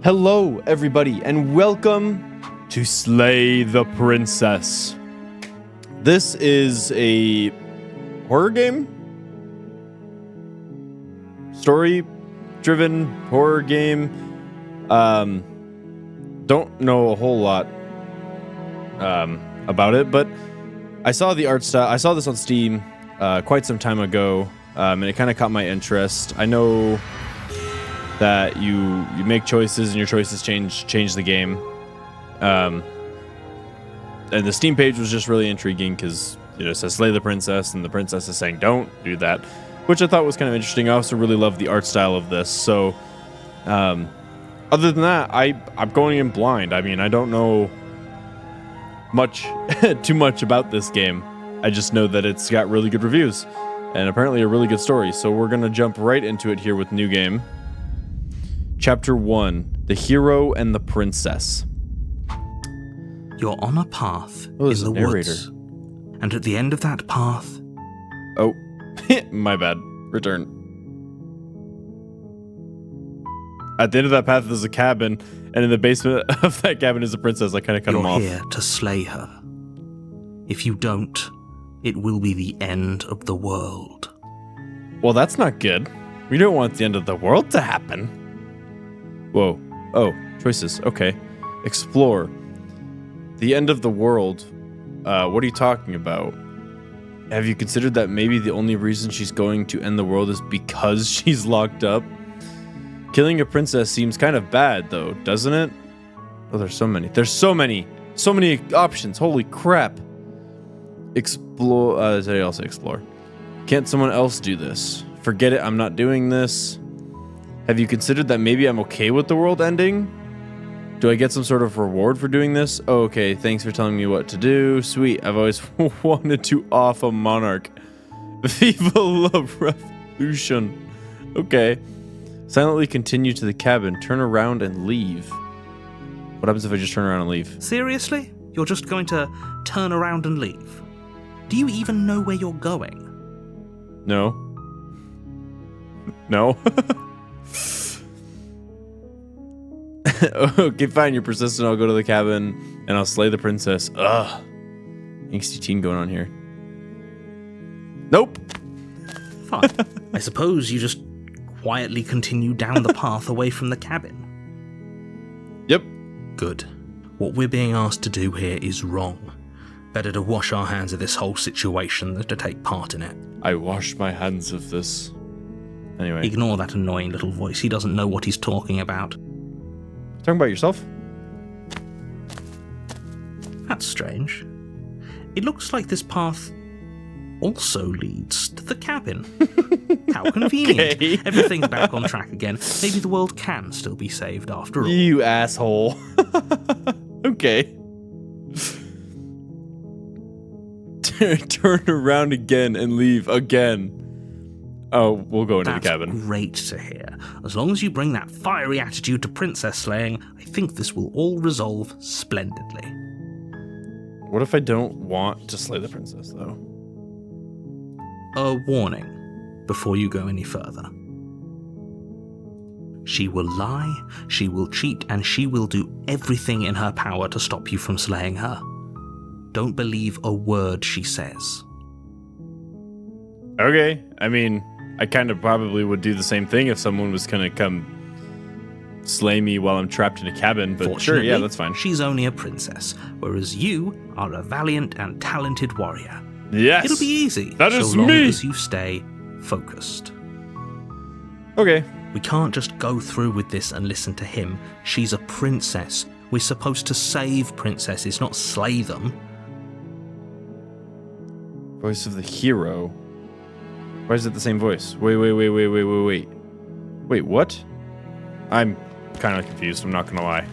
Hello, everybody, and welcome to Slay the Princess. This is a horror game? Story-driven horror game. Don't know a whole lot about it, but I saw the art style. I saw this on Steam quite some time ago, and it kind of caught my interest. I know that you make choices and your choices change the game. And the Steam page was just really intriguing because it says slay the princess and the princess is saying don't do that, which I thought was kind of interesting. I also really love the art style of this. So other than that, I'm going in blind. I mean, I don't know too much about this game. I just know that it's got really good reviews and apparently a really good story. So we're going to jump right into it here with new game. Chapter 1, The Hero and the Princess. You're on a path in the narrator. woods. And at the end of that path... Oh, my bad. Return. At the end of that path, there's a cabin, and in the basement of that cabin is a princess. I kind of cut him off. You're here to slay her. If you don't, it will be the end of the world. Well, that's not good. We don't want the end of the world to happen. Whoa. Oh, choices. Okay. Explore. The end of the world. What are you talking about? Have you considered that maybe the only reason she's going to end the world is because she's locked up? Killing a princess seems kind of bad, though, doesn't it? Oh, there's so many. There's so many options. Holy crap. Explore. Did I say explore? Can't someone else do this? Forget it. I'm not doing this. Have you considered that maybe I'm okay with the world ending? Do I get some sort of reward for doing this? Oh, okay, thanks for telling me what to do. Sweet, I've always wanted to off a monarch. Viva la revolution. Okay. Silently continue to the cabin. Turn around and leave. What happens if I just turn around and leave? Seriously? You're just going to turn around and leave? Do you even know where you're going? No. No. Okay, fine, you're persistent. I'll go to the cabin and I'll slay the princess. Ugh. Angsty teen going on here. Nope. Fine. I suppose you just quietly continue down the path away from the cabin. Yep. Good. What we're being asked to do here is wrong. Better to wash our hands of this whole situation than to take part in it. I wash my hands of this. Anyway. Ignore that annoying little voice. He doesn't know what he's talking about. Talking about yourself? That's strange. It looks like this path also leads to the cabin. How convenient. Okay. Everything's back on track again. Maybe the world can still be saved after all. You asshole. Okay. Turn around again and leave again. Oh, we'll go into the cabin. That's great to hear. As long as you bring that fiery attitude to princess slaying, I think this will all resolve splendidly. What if I don't want to slay the princess, though? A warning before you go any further. She will lie, she will cheat, and she will do everything in her power to stop you from slaying her. Don't believe a word she says. Okay, I mean, I kind of probably would do the same thing if someone was gonna come slay me while I'm trapped in a cabin, but sure, yeah, that's fine. She's only a princess, whereas you are a valiant and talented warrior. Yes! It'll be easy, That is so long me! as you stay focused. Okay. We can't just go through with this and listen to him. She's a princess. We're supposed to save princesses, not slay them. Voice of the hero. Why is it the same voice? Wait. Wait, what? I'm kind of confused, I'm not gonna lie.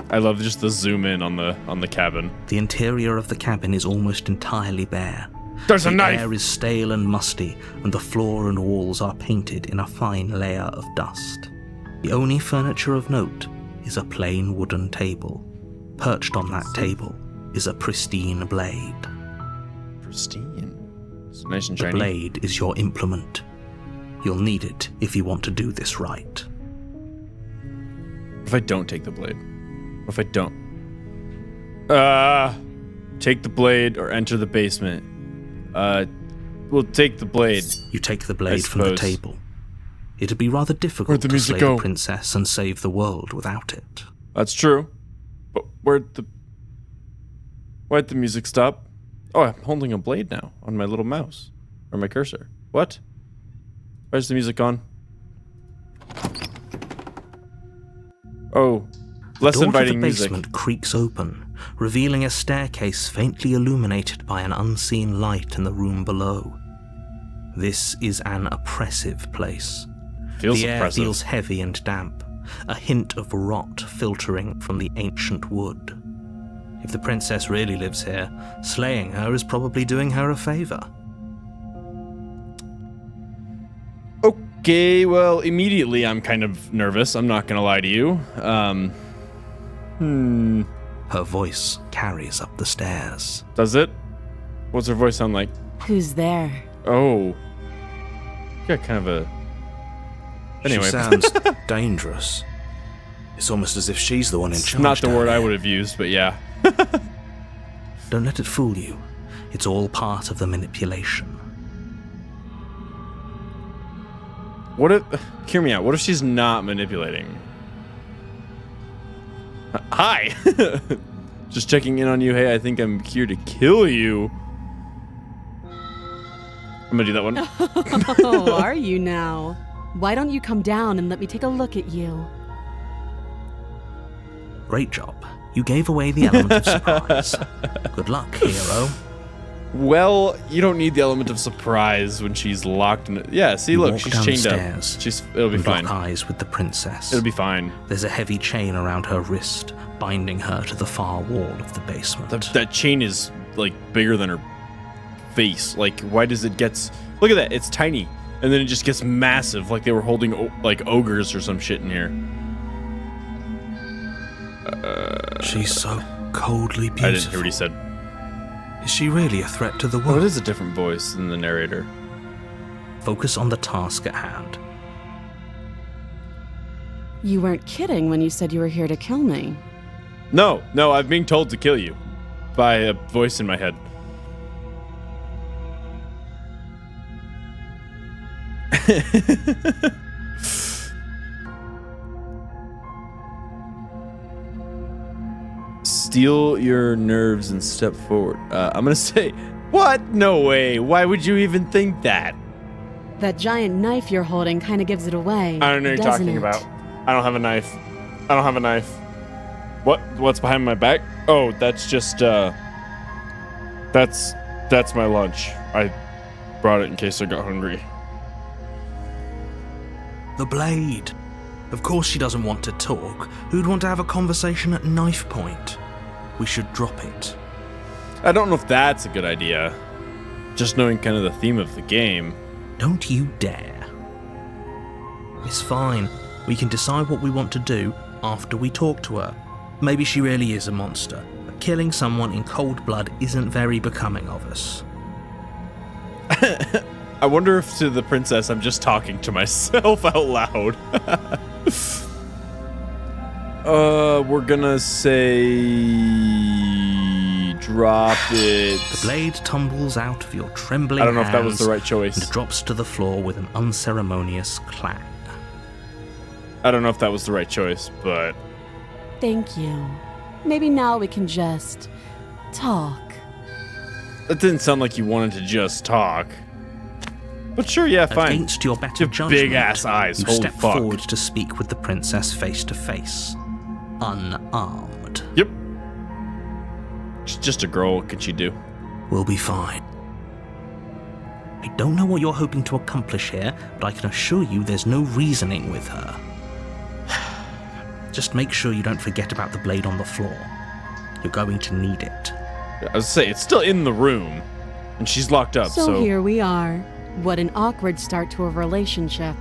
I love just the zoom in on the cabin. The interior of the cabin is almost entirely bare. There's a knife! The air is stale and musty, and the floor and walls are painted in a fine layer of dust. The only furniture of note is a plain wooden table. Perched on that table is a pristine blade. Pristine? It's nice and The shiny. blade is your implement. You'll need it if you want to do this right. if I don't take the blade? What if I don't? Take the blade or enter the basement. We'll take the blade. You take the blade from the table. It'd be rather difficult to slay the princess and save the world without it. That's true. But why'd the music stop? Oh, I'm holding a blade now on my little mouse. Or my cursor. What? Where's the music on? Oh, less inviting music. The door to the basement creaks open, revealing a staircase faintly illuminated by an unseen light in the room below. This is an oppressive place. The air feels heavy and damp, a hint of rot filtering from the ancient wood. If the princess really lives here, slaying her is probably doing her a favor. Okay, well, immediately I'm kind of nervous. I'm not gonna lie to you. Her voice carries up the stairs. Does it? What's her voice sound like? Who's there? Oh. Got kind of a... Anyway. She sounds dangerous. It's almost as if she's the one in charge. Not the word I would have used, but yeah. Don't let it fool you. It's all part of the manipulation. What if... Hear me out. What if she's not manipulating? Hi! Just checking in on you. Hey, I think I'm here to kill you. I'm gonna do that one. Oh, are you now? Why don't you come down and let me take a look at you? Great job. You gave away the element of surprise. Good luck, hero. Well, you don't need the element of surprise when she's locked in it. Yeah, see, look, she's chained up. It'll be fine. Lock eyes with the princess. It'll be fine. There's a heavy chain around her wrist, binding her to the far wall of the basement. That chain is, like, bigger than her face. Like, why does it get... Look at that, it's tiny. And then it just gets massive, like they were holding, like, ogres or some shit in here. She's so coldly beautiful. I didn't hear what he said. Is she really a threat to the world? Oh, it is a different voice than the narrator. Focus on the task at hand. You weren't kidding when you said you were here to kill me. No, I'm being told to kill you. By a voice in my head. Steel your nerves and step forward. I'm gonna say, what? No way. Why would you even think that? That giant knife you're holding kind of gives it away. I don't know what you're talking about. I don't have a knife. I don't have a knife. What's behind my back? Oh, that's just, that's my lunch. I brought it in case I got hungry. The blade. Of course she doesn't want to talk. Who'd want to have a conversation at knife point? We should drop it. I don't know if that's a good idea. Just knowing kind of the theme of the game. Don't you dare. It's fine. We can decide what we want to do after we talk to her. Maybe she really is a monster, but killing someone in cold blood isn't very becoming of us. I wonder if to the princess I'm just talking to myself out loud. We're gonna say... drop it. The blade tumbles out of your trembling hands. I don't know if that was the right choice. And drops to the floor with an unceremonious clang. I don't know if that was the right choice, but... Thank you. Maybe now we can just... talk. That didn't sound like you wanted to just talk. But sure, yeah, fine. Against your better judgment, big-ass eyes, you holy step fuck. forward to speak with the princess face to face. Unarmed. Yep. She's just a girl, what can she do? We'll be fine. I don't know what you're hoping to accomplish here, but I can assure you there's no reasoning with her. Just make sure you don't forget about the blade on the floor. You're going to need it. I was say it's still in the room, and she's locked up, so... So here we are. What an awkward start to a relationship.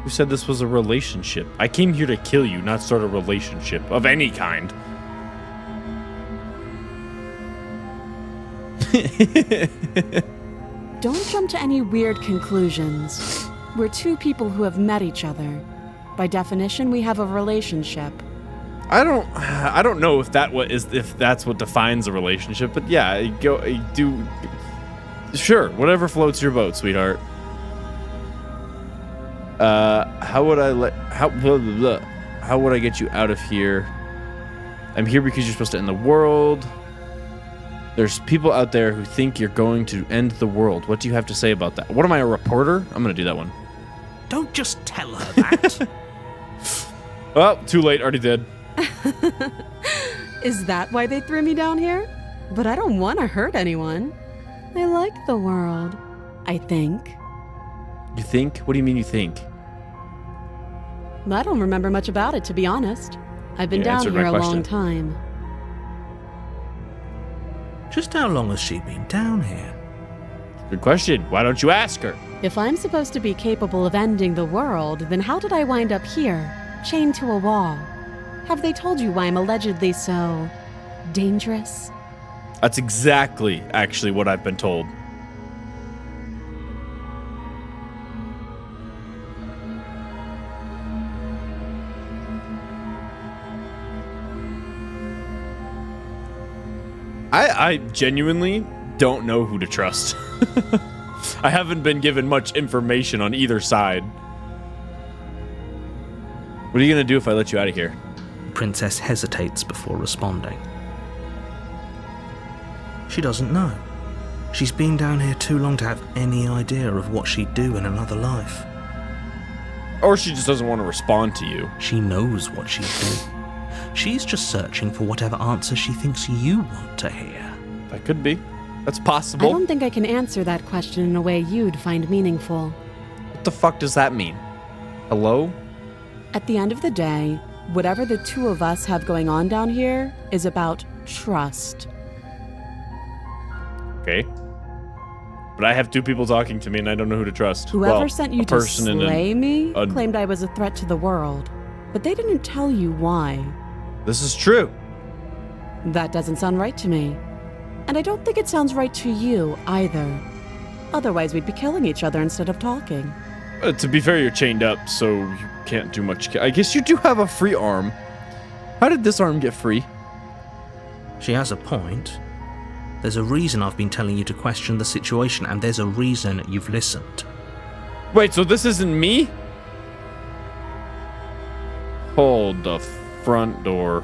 Who said this was a relationship? I came here to kill you, not start a relationship of any kind. Don't jump to any weird conclusions. We're two people who have met each other. By definition, we have a relationship. I don't know if that's what defines a relationship, but yeah, do. Sure, whatever floats your boat, sweetheart. How would I get you out of here? I'm here because you're supposed to end the world. There's people out there who think you're going to end the world. What do you have to say about that? What am I, a reporter? I'm gonna do that one. Don't just tell her that. Well, too late. Already did. Is that why they threw me down here? But I don't want to hurt anyone. I like the world, I think. You think? What do you mean you think? I don't remember much about it, to be honest. I've been You down answered my here a long question. time. Just how long has she been down here? Good question. Why don't you ask her? If I'm supposed to be capable of ending the world, then how did I wind up here, chained to a wall? Have they told you why I'm allegedly so dangerous? That's exactly, actually, what I've been told. I genuinely don't know who to trust. I haven't been given much information on either side. What are you going to do if I let you out of here? The princess hesitates before responding. She doesn't know. She's been down here too long to have any idea of what she'd do in another life. Or she just doesn't want to respond to you. She knows what she'd do. She's just searching for whatever answer she thinks you want to hear. That could be. That's I possible. don't think I can answer that question in a way you'd find meaningful. What the fuck does that mean? Hello? At the end of the day, whatever the two of us have going on down here is about trust. Okay. But I have two people talking to me and I don't know who to trust. Whoever Well, sent you a to person and slay me a- claimed I was a threat to the world, but they didn't tell you why. This is true. That doesn't sound right to me. And I don't think it sounds right to you either. Otherwise, we'd be killing each other instead of talking. To be fair, you're chained up, so you can't do much. I guess you do have a free arm. How did this arm get free? She has a point. There's a reason I've been telling you to question the situation, and there's a reason you've listened. Wait, so this isn't me? Hold the front door.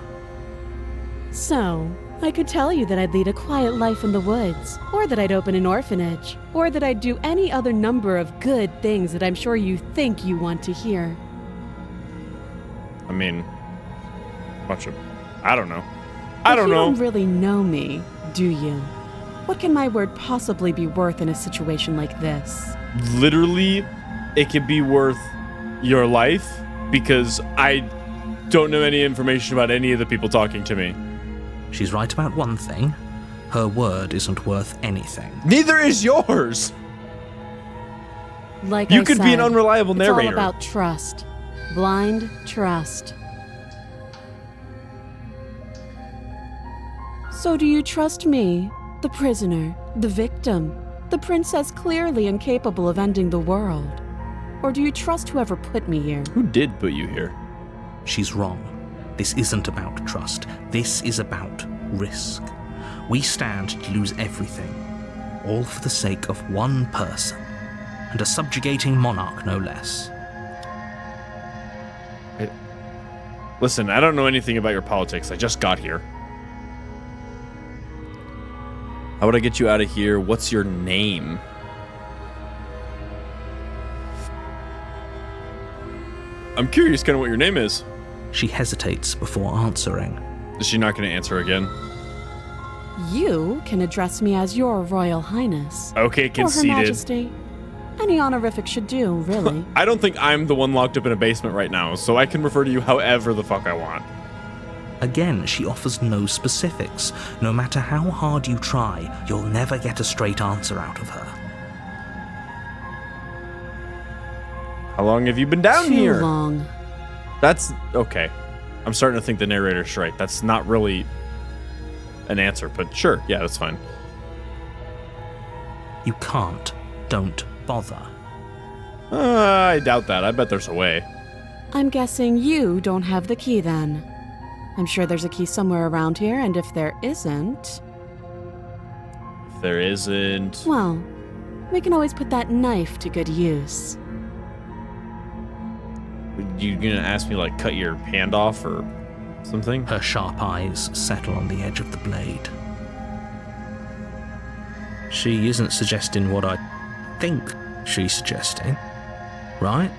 So, I could tell you that I'd lead a quiet life in the woods, or that I'd open an orphanage, or that I'd do any other number of good things that I'm sure you think you want to hear. I mean, I don't know. I don't You know. don't really know me, do you? What can my word possibly be worth in a situation like this? Literally, it could be worth your life because I don't know any information about any of the people talking to me. She's right about one thing. Her word isn't worth anything. Neither is yours. Like You I could said, be an unreliable it's narrator. all about trust. Blind trust. So do you trust me, the prisoner, the victim, the princess clearly incapable of ending the world? Or do you trust whoever put me here? Who did put you here? She's wrong. This isn't about trust. This is about risk. We stand to lose everything, all for the sake of one person, and a subjugating monarch no less. Listen, I don't know anything about your politics. I just got here. How would I get you out of here? What's your name? I'm curious kind of what your name is. She hesitates before answering. Is she not going to answer again? You can address me as your Royal Highness. Okay, Or Her conceded. Majesty. Any honorific should do, really. I don't think I'm the one locked up in a basement right now, so I can refer to you however the fuck I want. Again, she offers no specifics. No matter how hard you try, you'll never get a straight answer out of her. How long have you been down Too here? long. That's okay. I'm starting to think the narrator's right. That's not really an answer, but sure. Yeah, that's fine. You can't. Don't bother. I doubt that. I bet there's a way. I'm guessing you don't have the key then. I'm sure there's a key somewhere around here, and if there isn't... If there isn't... Well, we can always put that knife to good use. You gonna ask me, like, cut your hand off or something? Her sharp eyes settle on the edge of the blade. She isn't suggesting what I think she's suggesting, right?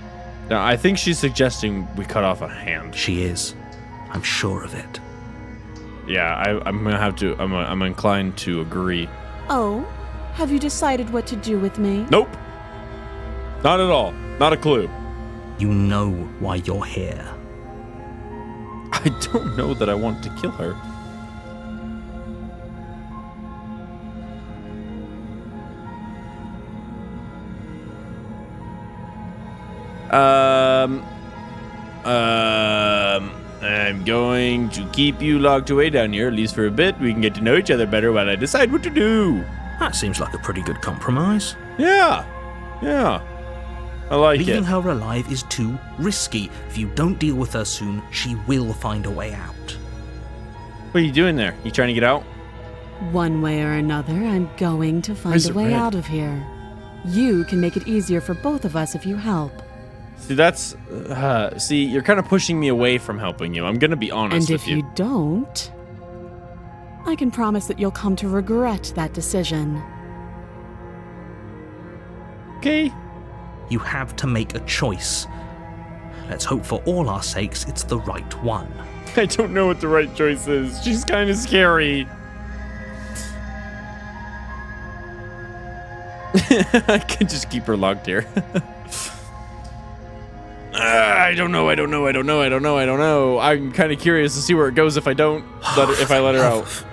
No, I think she's suggesting we cut off a hand. She is. I'm sure of it. Yeah, I'm gonna have to... I'm inclined to agree. Oh, have you decided what to do with me? Nope. Not at all. Not a clue. You know why you're here. I don't know that I want to kill her. I'm going to keep you locked away down here, at least for a bit. We can get to know each other better while I decide what to do. That seems like a pretty good compromise. Yeah. I like Leaving it. her alive is too risky. If you don't deal with her soon, she will find a way out. What are you doing there? You trying to get out? One way or another, I'm going to find Where's a it way red? out of here. You can make it easier for both of us if you help. See, that's... see, you're kind of pushing me away from helping you. I'm going to be honest And with if you don't, I can promise that you'll come to regret that decision. Okay. You have to make a choice. Let's hope for all our sakes it's the right one. I don't know what the right choice is. She's kind of scary. I can just keep her locked here. I don't know. I'm kind of curious to see where it goes if I don't if I let her out.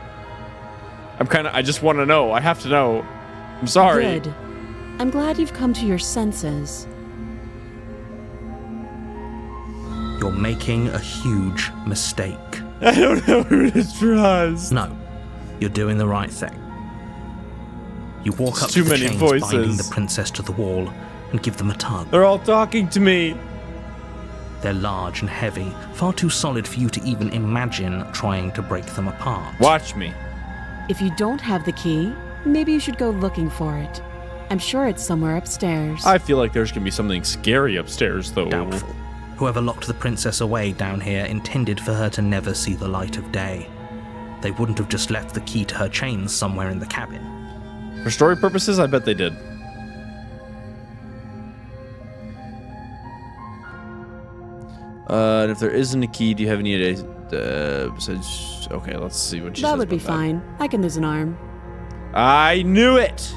I just want to know. I have to know. I'm sorry. Good. I'm glad you've come to your senses. You're making a huge mistake. I don't know who to trust. No, you're doing the right thing. You walk up Too to the many chains voices. binding the princess to the wall and give them a tug. They're all talking to me. They're large and heavy, far too solid for you to even imagine trying to break them apart. Watch me. If you don't have the key, maybe you should go looking for it. I'm sure it's somewhere upstairs. I feel like there's going to be something scary upstairs, though. Doubtful. Whoever locked the princess away down here intended for her to never see the light of day. They wouldn't have just left the key to her chains somewhere in the cabin. For story purposes, I bet they did. And if there isn't a key, do you have any ideas? Besides, okay, let's see what she says. That would be about fine. I can lose an arm. I knew it.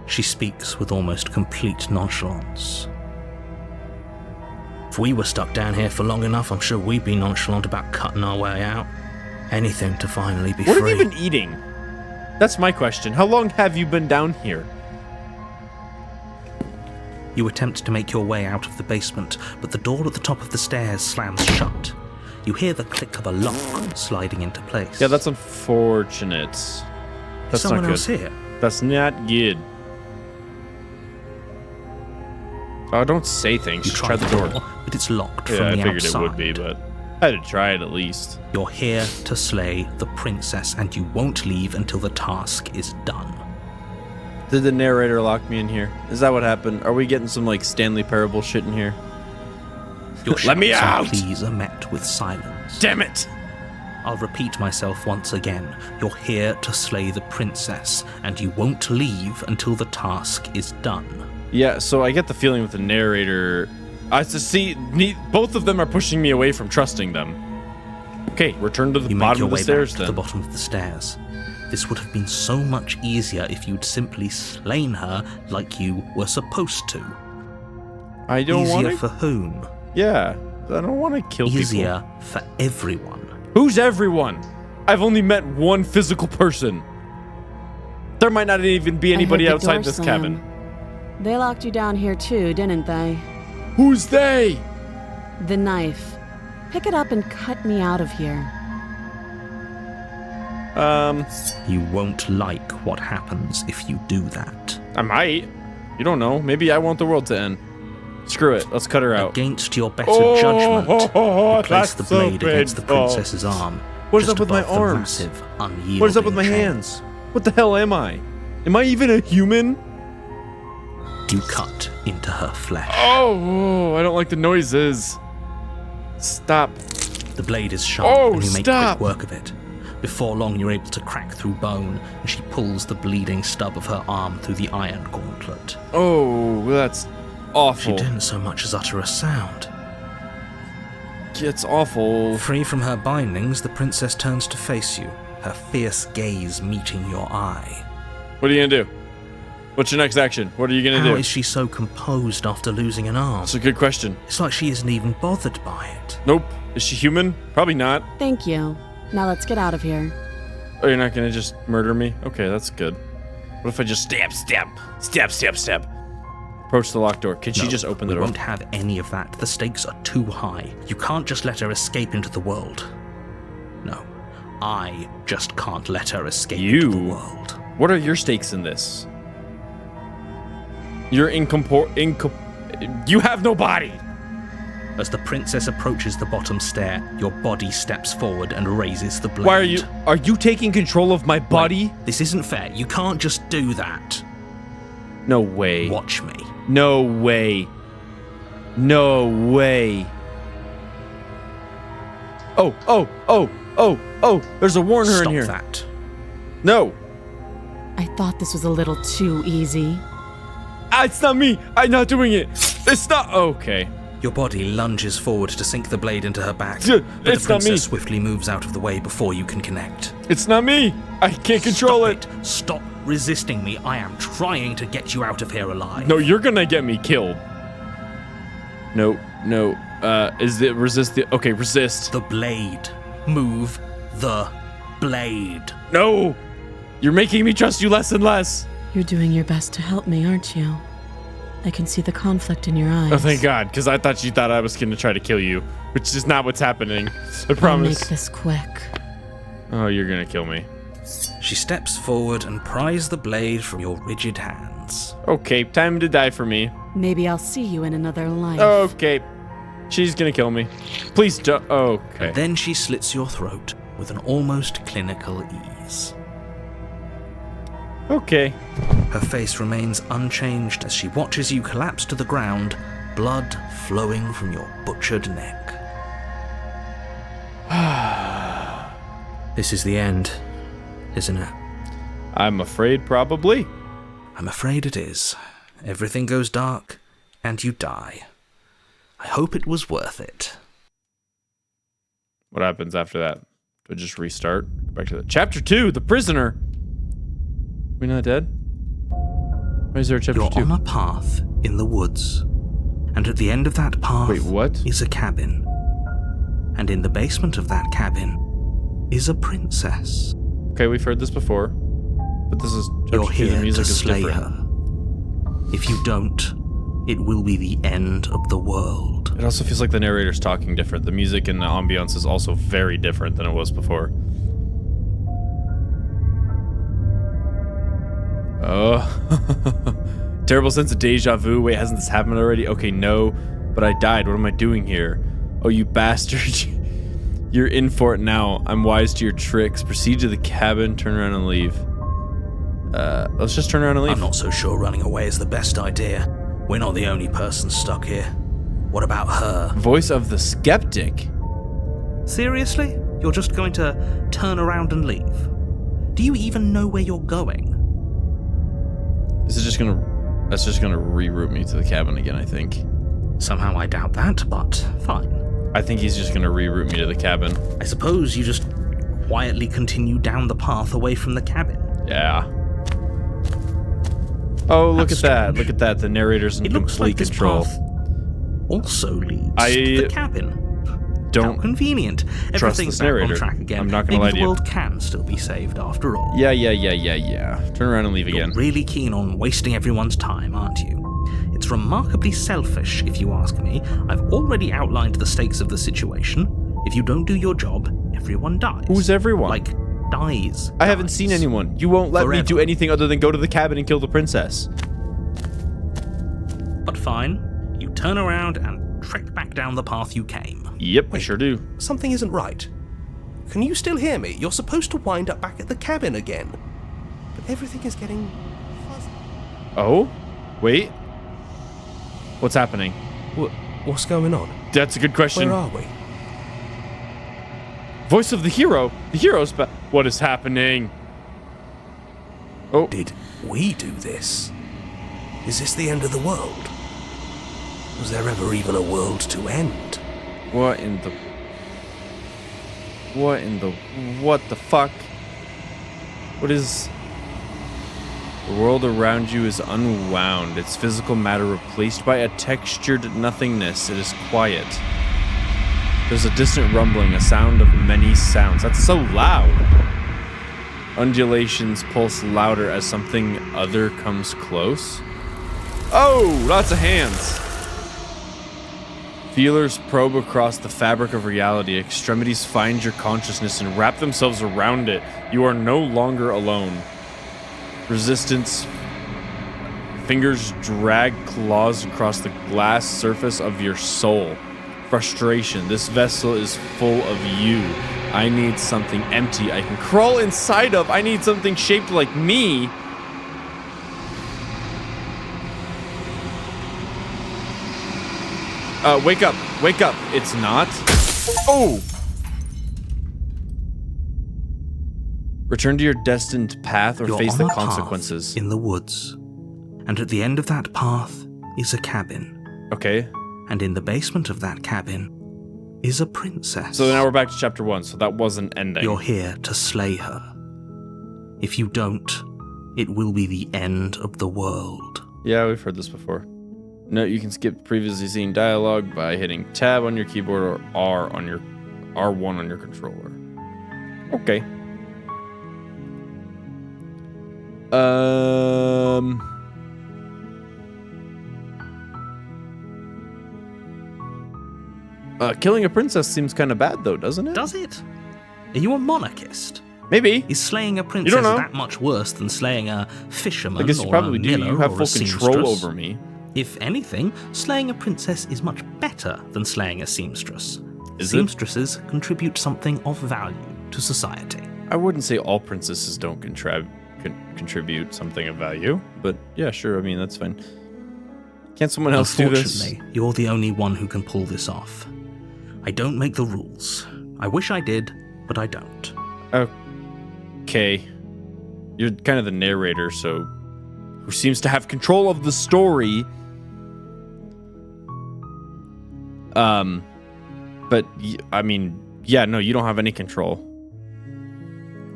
She speaks with almost complete nonchalance. If we were stuck down here for long enough, I'm sure we'd be nonchalant about cutting our way out. Anything to finally be What free. have you been eating? That's my question. How long have you been down here? You attempt to make your way out of the basement, but the door at the top of the stairs slams shut. You hear the click of a lock sliding into place. Yeah, that's unfortunate. That's Someone not good. else here. That's not good. Oh, don't say things. You Just try the door. but it's locked Yeah, from I the figured outside. it would be, but I had to try it at least. You're here to slay the princess, and you won't leave until the task is done. Did the narrator lock me in here? Is that what happened? Are we getting some like Stanley Parable shit in here? Your Let me shouts and out! pleas are met with silence. Damn it! I'll repeat myself once again. You're here to slay the princess, and you won't leave until the task is done. Yeah, so I get the feeling with the narrator. Both of them are pushing me away from trusting them. Okay, return to the You make bottom your of the way stairs back then. to the bottom of the stairs. This would have been so much easier if you'd simply slain her like you were supposed to. I don't want Easier to. for whom? Yeah, I don't want to kill Easier for everyone. people. Who's everyone? I've only met one physical person. There might not even be anybody I heard the outside door this slam. cabin. They locked you down here too, didn't they? Who's they? The knife. Pick it up and cut me out of here. You won't like what happens if you do that. I might. You don't know. Maybe I want the world to end. Screw it. Let's cut her out. Against your better judgment, you place the blade against the princess's arm. What is just up with my above the arms? massive, unyielding What is up with my chain. hands? What the hell am I? Am I even a human? You cut into her flesh. Oh, I don't like the noises. Stop. The blade is sharp Oh, and you make stop. quick work of it. Before long, you're able to crack through bone, and she pulls the bleeding stub of her arm through the iron gauntlet. Oh, that's She awful. didn't so much as utter a sound. It's awful. Free from her bindings, the princess turns to face you, her fierce gaze meeting your eye. What are you gonna do? What's your next action? What are you gonna How do? is she so composed after losing an arm? That's a good question. It's like she isn't even bothered by it. Nope. Is she human? Probably not. Thank you. Now let's get out of here. Oh, you're not gonna just murder me? Okay, that's good. What if I just stab? Approach the locked door. Can she No, just open the we door? won't have any of that. The stakes are too high. You can't just let her escape into the world. No, I just can't let her escape into the world. What are your stakes in this? You're you have no body. As the princess approaches the bottom stair, your body steps forward and raises the blade. Why are you taking control of my body? Wait, this isn't fair. You can't just do that. No way. Watch me. No way. No way. Oh, there's a Warner in here. Stop that. No. I thought this was a little too easy. It's not me. I'm not doing it. It's not. Okay. Your body lunges forward to sink the blade into her back, Dude, but it's the not me. princess swiftly moves out of the way before you can connect. It's not me. I can't control Stop it. Stop resisting me. I am trying to get you out of here alive. No, you're gonna get me killed. No. Is it resist the? Okay, resist. The blade. Move the blade. No. You're making me trust you less and less. You're doing your best to help me, aren't you? I can see the conflict in your eyes. Oh, thank God, because I thought you thought I was gonna try to kill you, which is not what's happening. I I'll promise. make this quick. Oh, you're gonna kill me. She steps forward and pries the blade from your rigid hands. Okay, time to die for me. Maybe I'll see you in another life. Okay, she's gonna kill me. Please don't. Okay. And then she slits your throat with an almost clinical ease. Okay. Her face remains unchanged as she watches you collapse to the ground, blood flowing from your butchered neck. This is the end, isn't it? I'm afraid probably. I'm afraid it is. Everything goes dark, and you die. I hope it was worth it. What happens after that? Do I just restart? Go back to the Chapter 2, The Prisoner. We not dead? Why is there a chapter You're 2? on a path in the woods, and at the end of that path Wait, what? is a cabin. And in the basement of that cabin is a princess. Okay, we've heard this before. But this is chapter You're 2, the here to music is slay different. her. If you don't, it will be the end of the world. It also feels like the narrator's talking different. The music and the ambiance is also very different than it was before. Oh. Terrible sense of deja vu. Wait, hasn't this happened already? Okay, no. But I died. What am I doing here? Oh, you bastard. You're in for it now. I'm wise to your tricks. Proceed to the cabin, turn around and leave. Let's just turn around and leave. I'm not so sure running away is the best idea. We're not the only person stuck here. What about her? Voice of the skeptic. Seriously? You're just going to turn around and leave? Do you even know where you're going? This is just gonna... That's just gonna reroute me to the cabin again, I think. Somehow I doubt that, but fine. I think he's just gonna reroute me to the cabin. I suppose you just quietly continue down the path away from the cabin. Yeah. Oh, look That's at that. strange. Look at that. The narrator's in It looks complete like this control. path also leads I to the cabin. How Don't... convenient. trust Everything's this back on narrator. track again. I'm not gonna Maybe lie to the you. world can still be saved after all. Yeah. Turn around and leave You're again. really keen on wasting everyone's time, aren't you? It's remarkably selfish, if you ask me. I've already outlined the stakes of the situation. If you don't do your job, everyone dies. Who's everyone? Like, dies. I haven't seen anyone. You won't let me Forever. do anything other than go to the cabin and kill the princess. But fine, you turn around and trek back down the path you came. Yep, I sure do. Something isn't right. Can you still hear me? You're supposed to wind up back at the cabin again. But everything is getting fuzzy. Oh? Wait. What's happening? What's going on? That's a good question. Where are we? Voice of the hero. The hero's back. What is happening? Oh. Did we do this? Is this the end of the world? Was there ever even a world to end? What the fuck? What is... The world around you is unwound, its physical matter replaced by a textured nothingness. It is quiet. There's a distant rumbling, a sound of many sounds. That's so loud. Undulations pulse louder as something other comes close. Oh, lots of hands. Feelers probe across the fabric of reality. Extremities find your consciousness and wrap themselves around it. You are no longer alone. Resistance. Fingers drag claws across the glass surface of your soul. Frustration. This vessel is full of you. I need something empty I can crawl inside of. I need something shaped like me. Wake up. Wake up. It's not. Oh! Return to your destined path or You're face on the a path consequences. in the woods. And at the end of that path is a cabin. Okay. And in the basement of that cabin is a princess. So now we're back to chapter 1, so that wasn't ending. You're here to slay her. If you don't, it will be the end of the world. Yeah, we've heard this before. No, you can skip previously seen dialogue by hitting tab on your keyboard or R on your R1 on your controller. Okay. Killing a princess seems kind of bad, though, doesn't it? Does it? Are you a monarchist? Maybe. Is slaying a princess don't know. that much worse than slaying a fisherman? I guess you or probably a do. miller You have or full a control seamstress? over me. If anything, slaying a princess is much better than slaying a seamstress. Is it? Seamstresses contribute something of value to society. I wouldn't say all princesses don't contribute something of value, but yeah, sure. I mean, that's fine. Can't someone else do this? Unfortunately, you're the only one who can pull this off. I don't make the rules. I wish I did, but I don't. Okay. You're kind of the narrator, so who seems to have control of the story. But I mean, yeah, no, you don't have any control.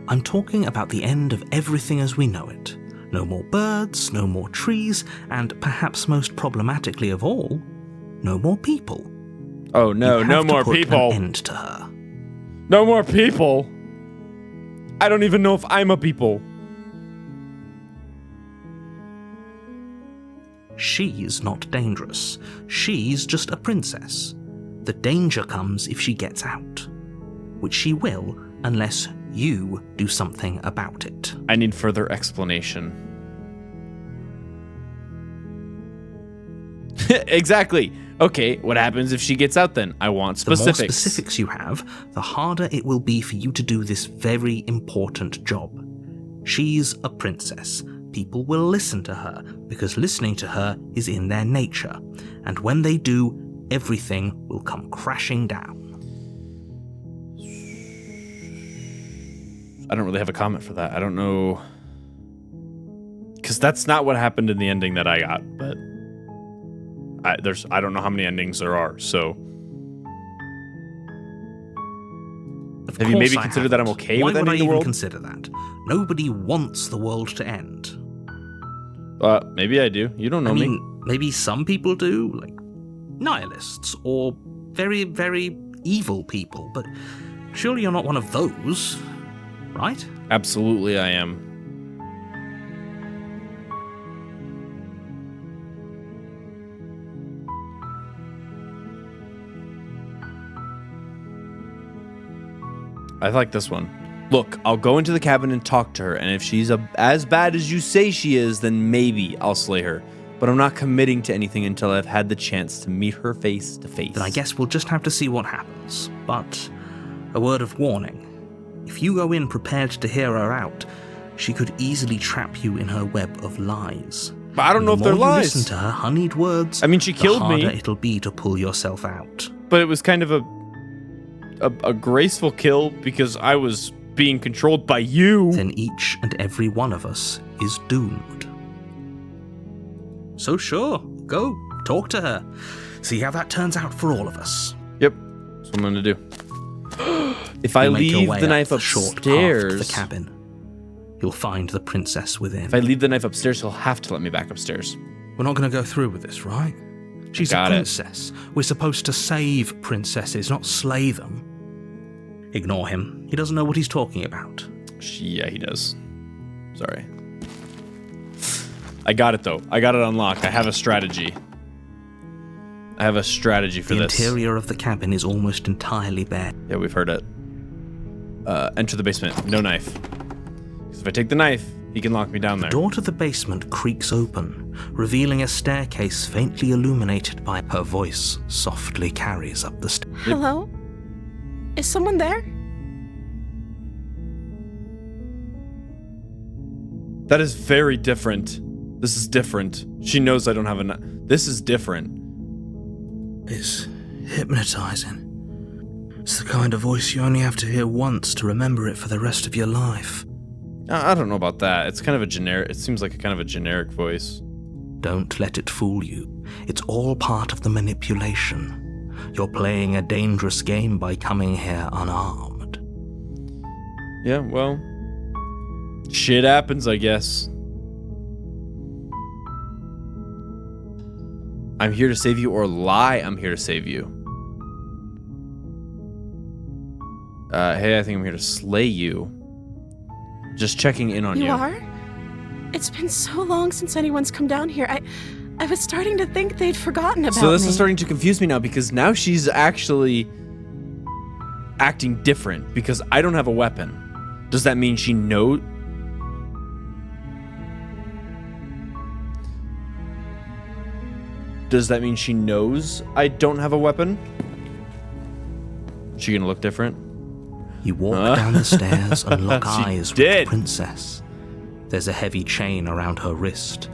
I'm talking about the end of everything as we know it. No more birds, no more trees, and perhaps most problematically of all, no more people. Oh no, You no have to more put people. An end to her. No more people. I don't even know if I'm a people. She's not dangerous. She's just a princess. The danger comes if she gets out, which she will unless you do something about it. I need further explanation. Exactly. Okay, what happens if she gets out then? I want specifics. The more specifics you have, the harder it will be for you to do this very important job. She's a princess. People will listen to her because listening to her is in their nature. And when they do, everything will come crashing down. I don't really have a comment for that. I don't know. Because that's not what happened in the ending that I got, but I don't know how many endings there are, so. Have you maybe considered that I'm okay with ending the world? Why would I even consider that? Nobody wants the world to end. Maybe I do. You don't know me. Maybe some people do, like nihilists or very, very evil people, but surely you're not one of those, right? Absolutely I am. I like this one. Look, I'll go into the cabin and talk to her, and if she's as bad as you say she is, then maybe I'll slay her. but I'm not committing to anything until I've had the chance to meet her face to face. Then I guess we'll just have to see what happens. But a word of warning. If you go in prepared to hear her out, she could easily trap you in her web of lies. But I don't know if they're The more you lies. listen to her honeyed words, I mean, she killed the harder me. it'll be to pull yourself out. But it was kind of a graceful kill because I was being controlled by you. Then each and every one of us is doomed. So sure, go, talk to her. See how that turns out for all of us. Yep, that's what I'm gonna do. If I You make your leave way the up knife the short path upstairs, to the cabin. You'll find the princess within. if I leave the knife upstairs, he'll have to let me back upstairs. We're not going to go through with this, right? She's Got a it. princess. We're supposed to save princesses, not slay them. Ignore him. He doesn't know what he's talking about. Yeah, he does. Sorry. I got it though. I got it unlocked. I have a strategy. I have a strategy for The this. interior of the cabin is almost entirely bare. Yeah, we've heard it. Enter the basement. No knife. 'Cause if I take the knife, he can lock me down there. The door to the basement creaks open, revealing a staircase faintly illuminated by her voice softly carries up the stairs. Hello? Is someone there? That is very different. This is different. She knows I don't have a knife. This is different. It's hypnotizing. It's the kind of voice you only have to hear once to remember it for the rest of your life. I don't know about that. It's kind of a generic. It seems like a kind of a generic voice. Don't let it fool you. It's all part of the manipulation. You're playing a dangerous game by coming here unarmed. Yeah, well, shit happens, I guess. I'm here to save you, or lie I'm here to save you. Hey, I think I'm here to slay you. Just checking in on you. You are? It's been so long since anyone's come down here. I was starting to think they'd forgotten about me. So this is starting to confuse me now, because now she's actually acting different because I don't have a weapon. Does that mean she knows? Does that mean she knows I don't have a weapon? She gonna look different? You walk down the stairs and lock She eyes with did. the princess. There's a heavy chain around her wrist,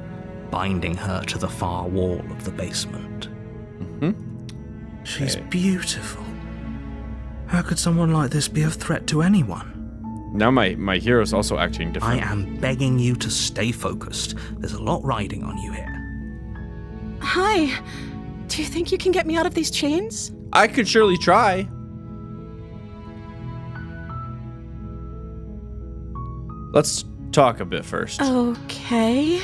binding her to the far wall of the basement. She's Okay. beautiful. How could someone like this be a threat to anyone? Now my hero's also acting I different. am begging you to stay focused. There's a lot riding on you here. Hi. Do you think you can get me out of these chains? I could surely try. Let's talk a bit first. Okay.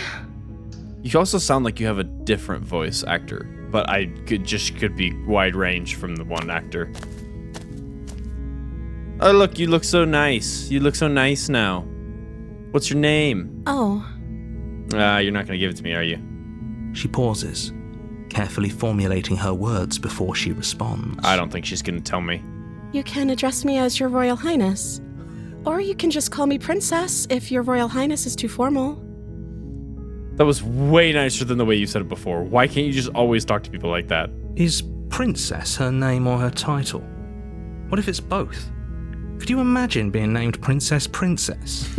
You also sound like you have a different voice actor, but I could be wide range from the one actor. Oh look, you look so nice. You look so nice now. What's your name? Oh, You're not gonna give it to me, are you? She pauses, carefully formulating her words before she responds. I don't think she's gonna tell me. you can address me as Your Royal Highness. Or you can just call me Princess if Your Royal Highness is too formal. That was way nicer than the way you said it before. Why can't you just always talk to people like that? Is Princess her name or her title? What if it's both? Could you imagine being named Princess Princess?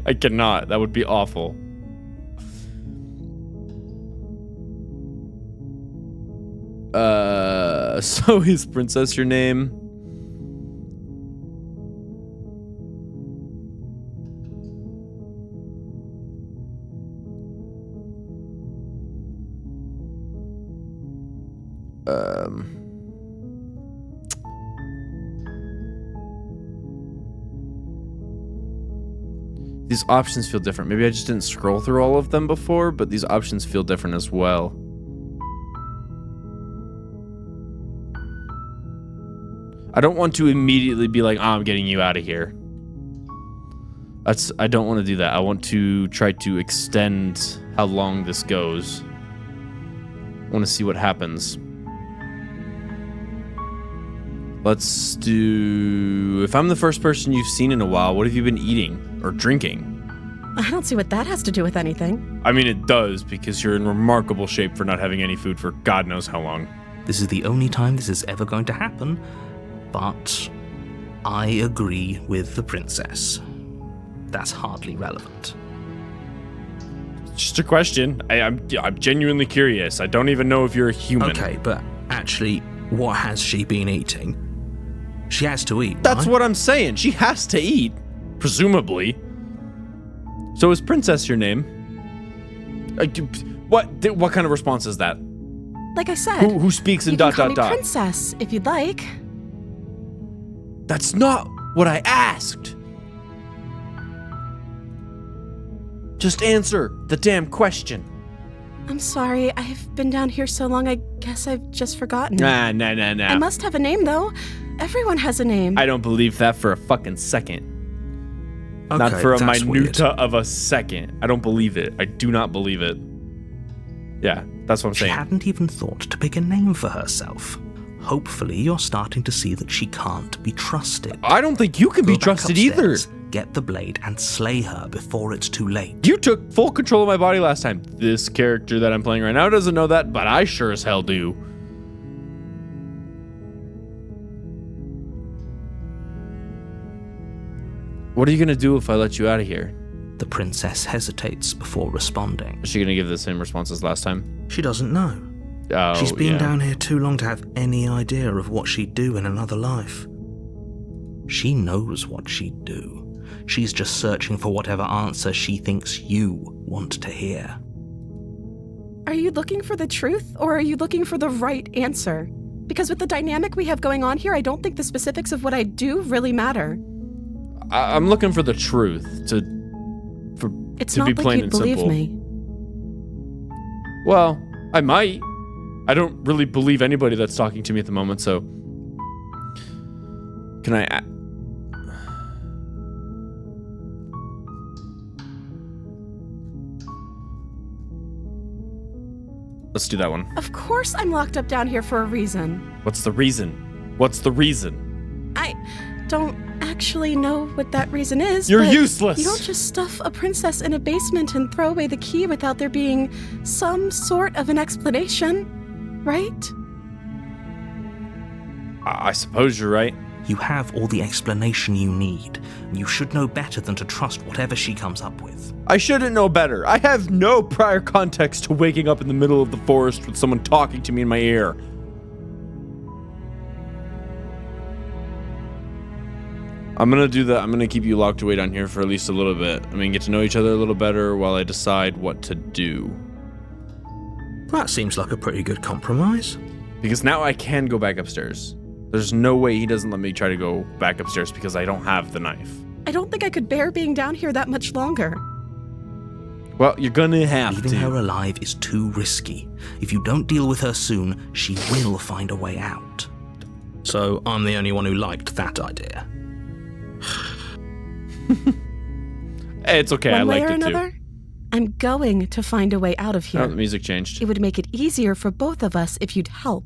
I cannot. That would be awful. So is Princess your name? These options feel different. Maybe I just didn't scroll through all of them before, but these options feel different as well. I don't want to immediately be like, I'm getting you out of here. I don't want to do that. I want to try to extend how long this goes. I want to see what happens. Let's do... If I'm the first person you've seen in a while, what have you been eating or drinking? I don't see what that has to do with anything. I mean, it does, because you're in remarkable shape for not having any food for God knows how long. This is the only time this is ever going to happen, but I agree with the princess. That's hardly relevant. Just a question. I'm genuinely curious. I don't even know if you're a human. Okay, but actually, what has she been eating? She has to eat, That's right? what I'm saying. She has to eat, presumably. So is Princess your name? What kind of response is that? Like I said, Who speaks in you can dot call dot me dot? Princess if you'd like. That's not what I asked. Just answer the damn question. I'm sorry, I've been down here so long, I guess I've just forgotten. Nah. I must have a name, though. Everyone has a name. I don't believe that for a fucking second. Okay, Not for a that's weird. minuta of a second. I don't believe it. I do not believe it. Yeah, that's what I'm She saying. hadn't even thought to pick a name for herself. Hopefully, you're starting to see that she can't be trusted. I don't think you can Go be back trusted either. upstairs, get the blade, and slay her before it's too late. You took full control of my body last time. This character that I'm playing right now doesn't know that, but I sure as hell do. What are you gonna do if I let you out of here? The princess hesitates before responding. Is she gonna give the same response as last time? She doesn't know. Oh, She's been yeah. down here too long to have any idea of what she'd do in another life. She knows what she'd do. She's just searching for whatever answer she thinks you want to hear. Are you looking for the truth, or are you looking for the right answer? Because with the dynamic we have going on here, I don't think the specifics of what I do really matter. I'm looking for the truth It's to not be like plain you'd and believe simple. me. Well, I might. I don't really believe anybody that's talking to me at the moment, so can I Let's do that one. Of course I'm locked up down here for a reason. What's the reason? What's the reason? I don't actually know what that reason is. You're but useless. You don't just stuff a princess in a basement and throw away the key without there being some sort of an explanation, right? I suppose you're right. You have all the explanation you need, and you should know better than to trust whatever she comes up with. I shouldn't know better. I have no prior context to waking up in the middle of the forest with someone talking to me in my ear. I'm gonna keep you locked away down here for at least a little bit. I mean, get to know each other a little better while I decide what to do. That seems like a pretty good compromise. Because now I can go back upstairs. There's no way he doesn't let me try to go back upstairs because I don't have the knife. I don't think I could bear being down here that much longer. Well, you're gonna have Leaving to. her alive is too risky. If you don't deal with her soon, she will find a way out. So I'm the only one who liked that idea. Hey, it's okay. I One way liked or it another, I'm going to find a way out of too. here. Oh, the music changed. It would make it easier for both of us if you'd help.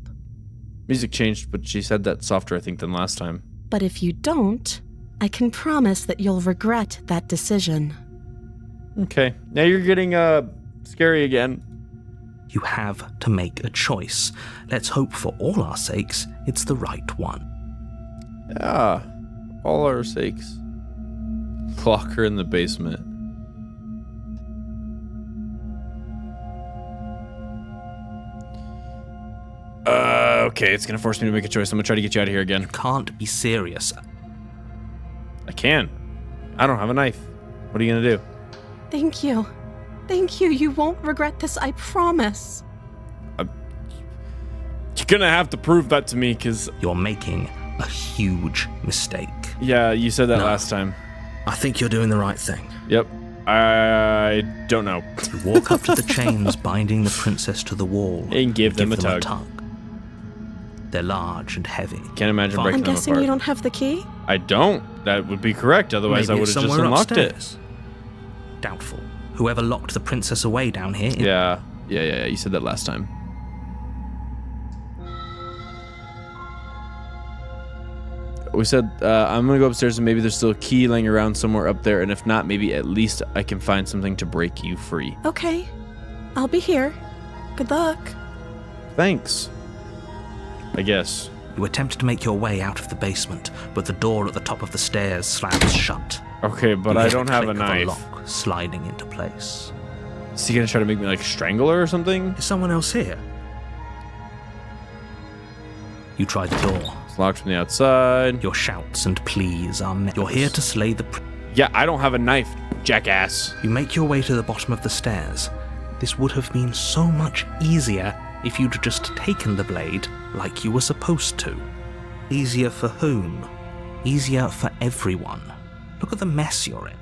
Music changed, but she said that softer, I think, than last time. But if you don't, I can promise that you'll regret that decision. Okay. Now you're getting scary again. You have to make a choice. Let's hope for all our sakes it's the right one. Yeah. All our sakes. Lock her in the basement. Okay, it's gonna force me to make a choice. I'm gonna try to get you out of here again. Can't be serious. I can. I don't have a knife. What are you gonna do? Thank you. Thank you. You won't regret this, I promise. You're gonna have to prove that to me, because, You're making a huge mistake. yeah, you said that No. last time. I think you're doing the right thing. Yep. I don't know. You walk up to the chains binding the princess to the wall And give them a tug. They're large and heavy. Can't imagine Fine. breaking I'm them guessing apart. you don't have the key? I don't. That would be correct. Otherwise, Maybe I would it's have just somewhere unlocked upstairs. Doubtful. Whoever locked the princess away down here. it. Yeah. You said that last time. we said I'm gonna go upstairs and maybe there's still a key laying around somewhere up there, and if not, maybe at least I can find something to break you free. Okay. I'll be here. Good luck. Thanks. I guess. You attempt to make your way out of the basement, but the door at the top of the stairs slams shut. Okay, but You I hear don't the have a click of knife. lock sliding into place. Is he gonna try to make me like strangle her or something? Is someone else here? You try the door. It's locked from the outside. Your shouts and pleas are met. You're here to slay the... Yeah, I don't have a knife, jackass. You make your way to the bottom of the stairs. This would have been so much easier if you'd just taken the blade like you were supposed to. Easier for whom? Easier for everyone. Look at the mess you're in.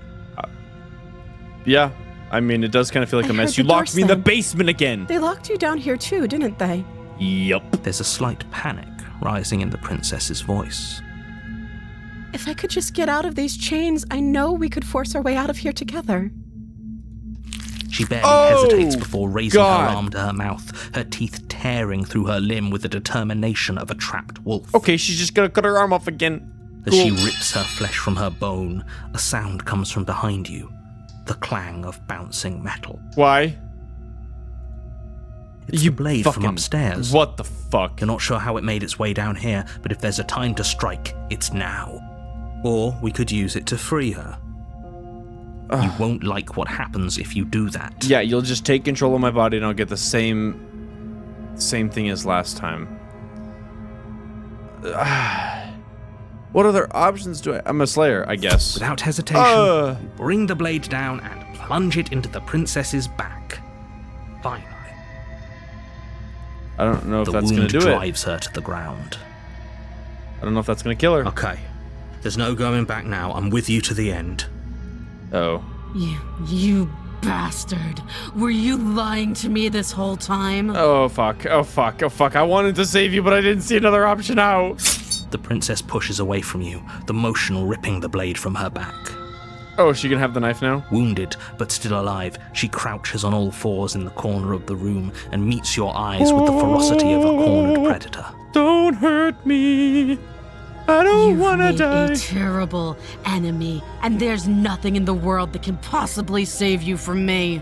Yeah, I mean, it does kind of feel like a I mess. heard You the locked door me in the slam. basement again. They locked you down here too, didn't they? Yup. There's a slight panic rising in the princess's voice. If I could just get out of these chains, I know we could force our way out of here together. She barely Oh, hesitates before raising God. her arm to her mouth, her teeth tearing through her limb with the determination of a trapped wolf. Okay, she's just gonna cut her arm off again. As she rips her flesh from her bone, a sound comes from behind you, the clang of bouncing metal. Why? It's the blade from upstairs. What the fuck? You're not sure how it made its way down here, but if there's a time to strike, it's now. Or we could use it to free her. You won't like what happens if you do that. Yeah, you'll just take control of my body and I'll get the same thing as last time. What other options do I... I'm a slayer, I guess. Without hesitation, you bring the blade down and plunge it into the princess's back. Finally, I don't know if the that's gonna wound do it. drives her to the ground. I don't know if that's gonna kill her. Okay. There's no going back now. I'm with you to the end. Oh. You bastard. Were you lying to me this whole time? Oh, fuck. Oh, fuck. Oh, fuck. I wanted to save you, but I didn't see another option out. The princess pushes away from you, the motion ripping the blade from her back. Oh, is she gonna have the knife now? Wounded, but still alive, she crouches on all fours in the corner of the room and meets your eyes with the ferocity of a cornered predator. Don't hurt me. I don't You've wanna made die. a terrible enemy, and there's nothing in the world that can possibly save you from me.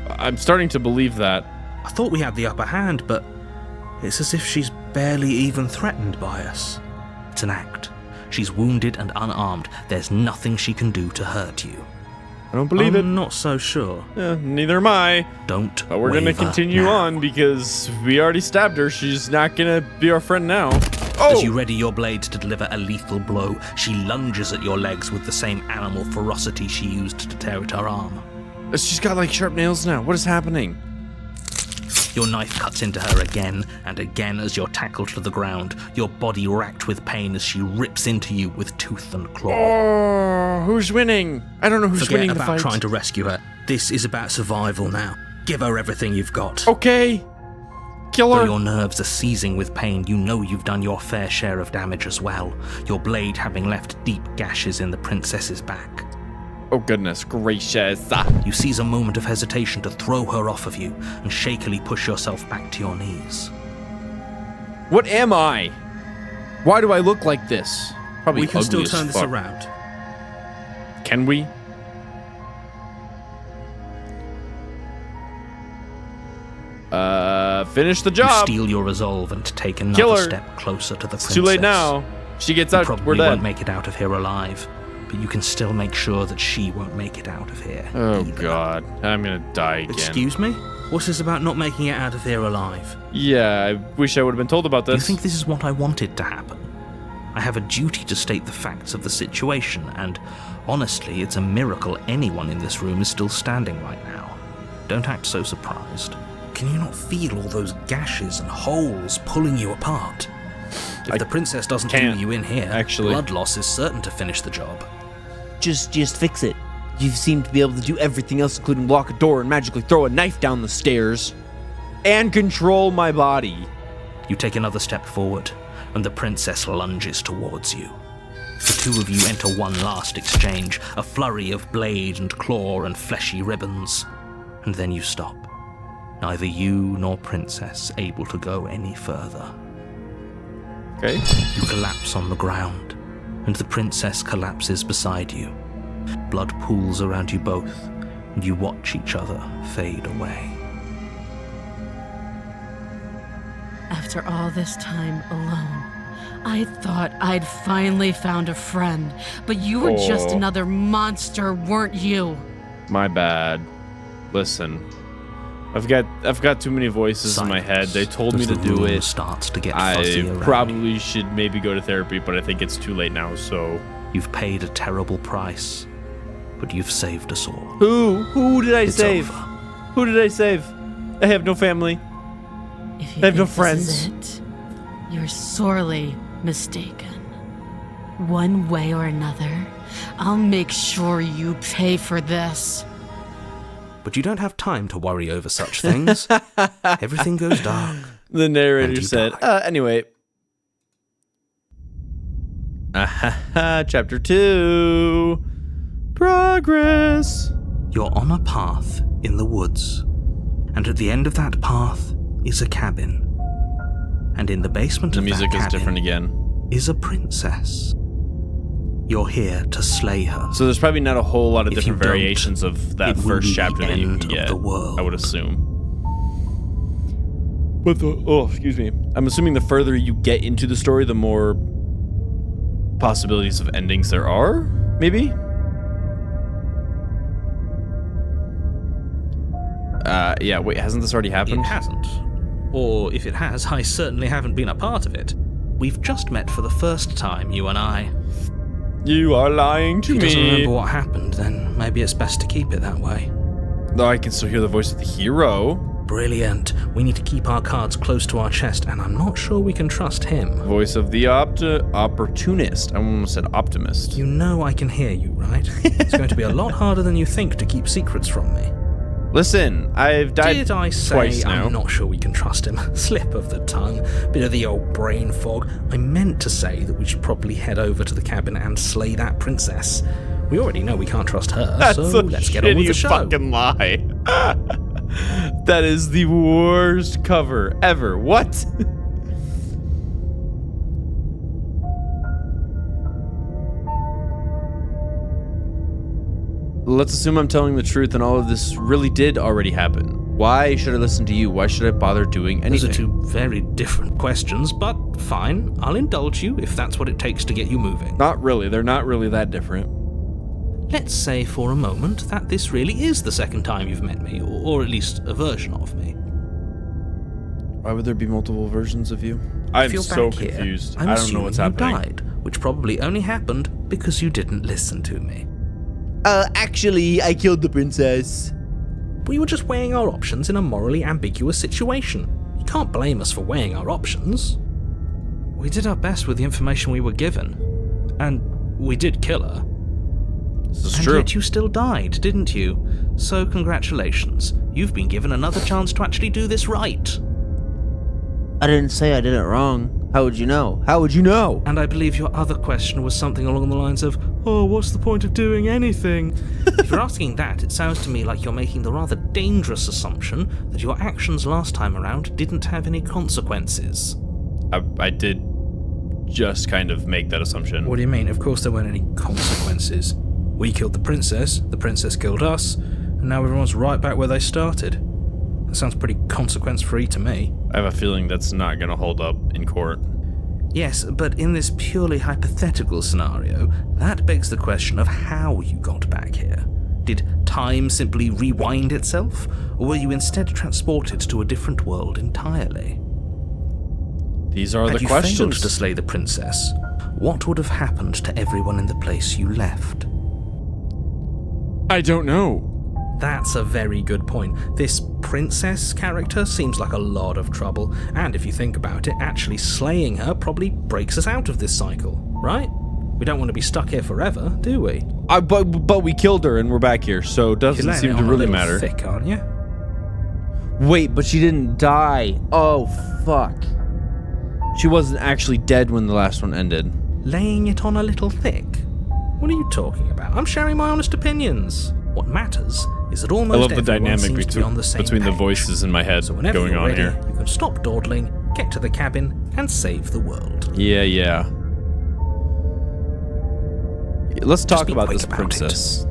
I'm starting to believe that. I thought we had the upper hand, but it's as if she's barely even threatened by us. It's an act. She's wounded and unarmed. There's nothing she can do to hurt you. I don't believe I'm not so sure. it. Neither am I. Don't But we're gonna waver continue now. on because we already stabbed her. She's not gonna be our friend now. Oh! As you ready your blade to deliver a lethal blow, she lunges at your legs with the same animal ferocity she used to tear at her arm. She's got like sharp nails now. What is happening? Your knife cuts into her again and again as you're tackled to the ground, your body racked with pain as she rips into you with tooth and claw. Oh, who's winning? I don't know who's Forget winning the about fight. trying to rescue her. This is about survival now. Give her everything you've got. Okay. Kill Though her. your nerves are seizing with pain, you know you've done your fair share of damage as well, your blade having left deep gashes in the princess's back. Oh, goodness gracious. You seize a moment of hesitation to throw her off of you and shakily push yourself back to your knees. What am I? Why do I look like this? Probably We can ugly still as turn this fuck. around. Can we? Finish the You job. steel your resolve and take Kill another her. step closer to the princess. It's too late now. She gets You out. probably We're dead. won't make it out of here alive, but you can still make sure that she won't make it out of here. Oh, either. God. I'm gonna die again. Excuse me? What's this about not making it out of here alive? Yeah, I wish I would have been told about You this. think this is what I wanted to happen? I have a duty to state the facts of the situation, and honestly, it's a miracle anyone in this room is still standing right now. Don't act so surprised. Can you not feel all those gashes and holes pulling you apart? If the princess doesn't do can't, you in here, actually. blood loss is certain to finish the job. Just fix it. You seem to be able to do everything else, including lock a door and magically throw a knife down the stairs. And control my body. You take another step forward, and the princess lunges towards you. The two of you enter one last exchange, a flurry of blade and claw and fleshy ribbons. And then you stop. Neither you nor princess able to go any further. Okay. You collapse on the ground, and the princess collapses beside you. Blood pools around you both, and you watch each other fade away. After all this time alone, I thought I'd finally found a friend, but you were just another monster, weren't you? My bad. Listen, I've got too many voices in my head. They told me to do it. Starts to get fuzzy I around probably should maybe go to therapy, but I think it's too late now, so... You've paid a terrible price, but you've saved us all. Who did I It's save? over. Who did I save? I have no family. If you I have no think friends. this is it, you're sorely mistaken. One way or another, I'll make sure you pay for this. But you don't have time to worry over such things. Everything goes dark. The And narrator you said, die. anyway. Chapter 2. Progress. You're on a path in the woods, and at the end of that path is a cabin. And in the basement The of music that is cabin different again. is a princess. You're here to slay her. So there's probably not a whole lot of If you different don't, variations of that it will first be the chapter that you end can of get, the world. I would assume. But excuse me. I'm assuming the further you get into the story, the more possibilities of endings there are, maybe? Yeah, wait, hasn't this already happened? It hasn't. Or if it has, I certainly haven't been a part of it. We've just met for the first time, you and I. You are lying to If he doesn't me. remember what happened, then maybe it's best to keep it that way. Though I can still hear the voice of the hero. Brilliant. We need to keep our cards close to our chest, and I'm not sure we can trust him. Voice of the opportunist. I almost said optimist. You know I can hear you, right? It's going to be a lot harder than you think to keep secrets from me. Listen, I've died Did I say twice now. I'm not sure we can trust him? Slip of the tongue, bit of the old brain fog. I meant to say that we should probably head over to the cabin and slay that princess. We already know we can't trust her, That's so a let's get on with the shitty show. fucking lie. That is the worst cover ever. What? Let's assume I'm telling the truth and all of this really did already happen. Why should I listen to you? Why should I bother doing Those anything? are two very different questions, but fine. I'll indulge you if that's what it takes to get you moving. Not really. They're not really that different. Let's say for a moment that this really is the second time you've met me, or at least a version of me. Why would there be multiple versions of you? I'm If you're so back here, confused. I'm I don't know assuming what's you happening. died, which probably only happened because you didn't listen to me. Actually, I killed the princess. We were just weighing our options in a morally ambiguous situation. You can't blame us for weighing our options. We did our best with the information we were given, and we did kill her. This is And true. yet you still died, didn't you? So congratulations. You've been given another chance to actually do this right. I didn't say I did it wrong. How would you know? How would you know? And I believe your other question was something along the lines of, oh, what's the point of doing anything? If you're asking that, it sounds to me like you're making the rather dangerous assumption that your actions last time around didn't have any consequences. I did just kind of make that assumption. What do you mean? Of course there weren't any consequences. We killed the princess killed us, and now everyone's right back where they started. That sounds pretty consequence-free to me. I have a feeling that's not going to hold up in court. Yes, but in this purely hypothetical scenario, that begs the question of how you got back here. Did time simply rewind itself, or were you instead transported to a different world entirely? These are Had the you failed questions. to slay the princess, what would have happened to everyone in the place you left? I don't know. That's a very good point. This princess character seems like a lot of trouble, and if you think about it, actually slaying her probably breaks us out of this cycle, right? We don't want to be stuck here forever, do we? But we killed her and we're back here, so it doesn't You're seem laying to it on a really little matter. thick, aren't you? Wait, but she didn't die. Oh, fuck. She wasn't actually dead when the last one ended. Laying it on a little thick? What are you talking about? I'm sharing my honest opinions. What matters is that almost I love the everyone dynamic seems to be on the same between the page. voices in my head So whenever going you're on ready, here. you can stop dawdling, get to the cabin, and save the world. Yeah. let's talk be about quick this about it. princess.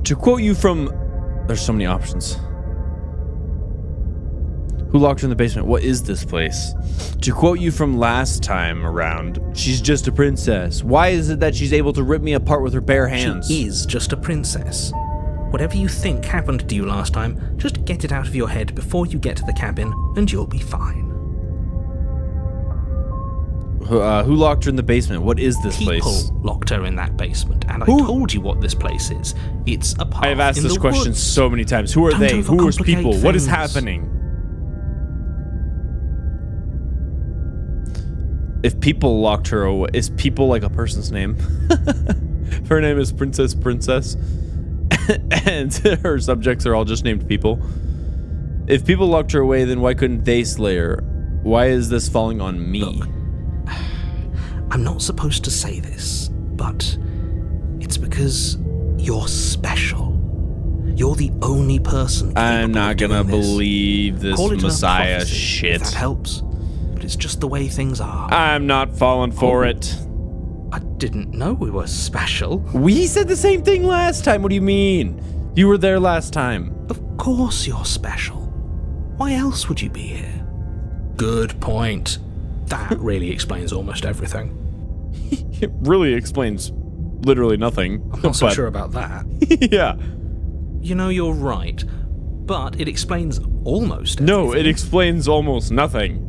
To quote you from, there's so many options. Who locked her in the basement? What is this place? To quote you from last time around, she's just a princess. Why is it that she's able to rip me apart with her bare hands? She is just a princess. Whatever you think happened to you last time, just get it out of your head before you get to the cabin, and you'll be fine. Who locked her in the basement? What is this People place? locked her in that basement, and I Who? told you what this place is. It's a path I have asked in this the question woods. so many times. Who are Don't they? Who is overcomplicate people? What is things. happening? If people locked her away, is people like a person's name? Her name is Princess, and her subjects are all just named people. If people locked her away, then why couldn't they slay her? Why is this falling on me? Look, I'm not supposed to say this, but it's because you're special. You're the only person capable I'm not of gonna doing this. believe this Call it a Messiah prophecy, shit. if that helps. But it's just the way things are. I'm not falling for it. I didn't know we were special. We said the same thing last time. What do you mean? You were there last time. Of course you're special. Why else would you be here? Good point. That really explains almost everything. It really explains literally nothing. I'm not so but- sure about that. Yeah. You know, you're right. But it explains almost everything. No, it explains almost nothing.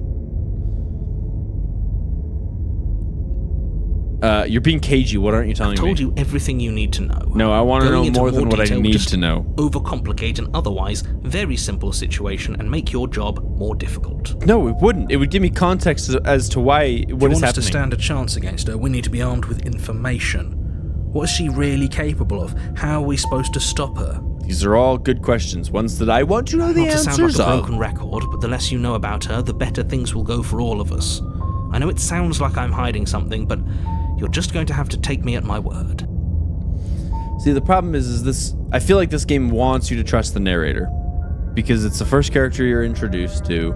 You're being cagey. What aren't you telling I've told me? you everything you need to know. No, I want to Going know into more than what I detail will need just to know. Overcomplicate an otherwise very simple situation and make your job more difficult. No, it wouldn't. It would give me context as to why If what you is want us to happening. stand a chance against her, we need to be armed with information. What is she really capable of? How are we supposed to stop her? These are all good questions. Ones that I want to know the Not to sound answers like a of. broken record, but the less you know about her, the better things will go for all of us. I know it sounds like I'm hiding something, but you're just going to have to take me at my word. See, the problem is this. I feel like this game wants you to trust the narrator because it's the first character you're introduced to.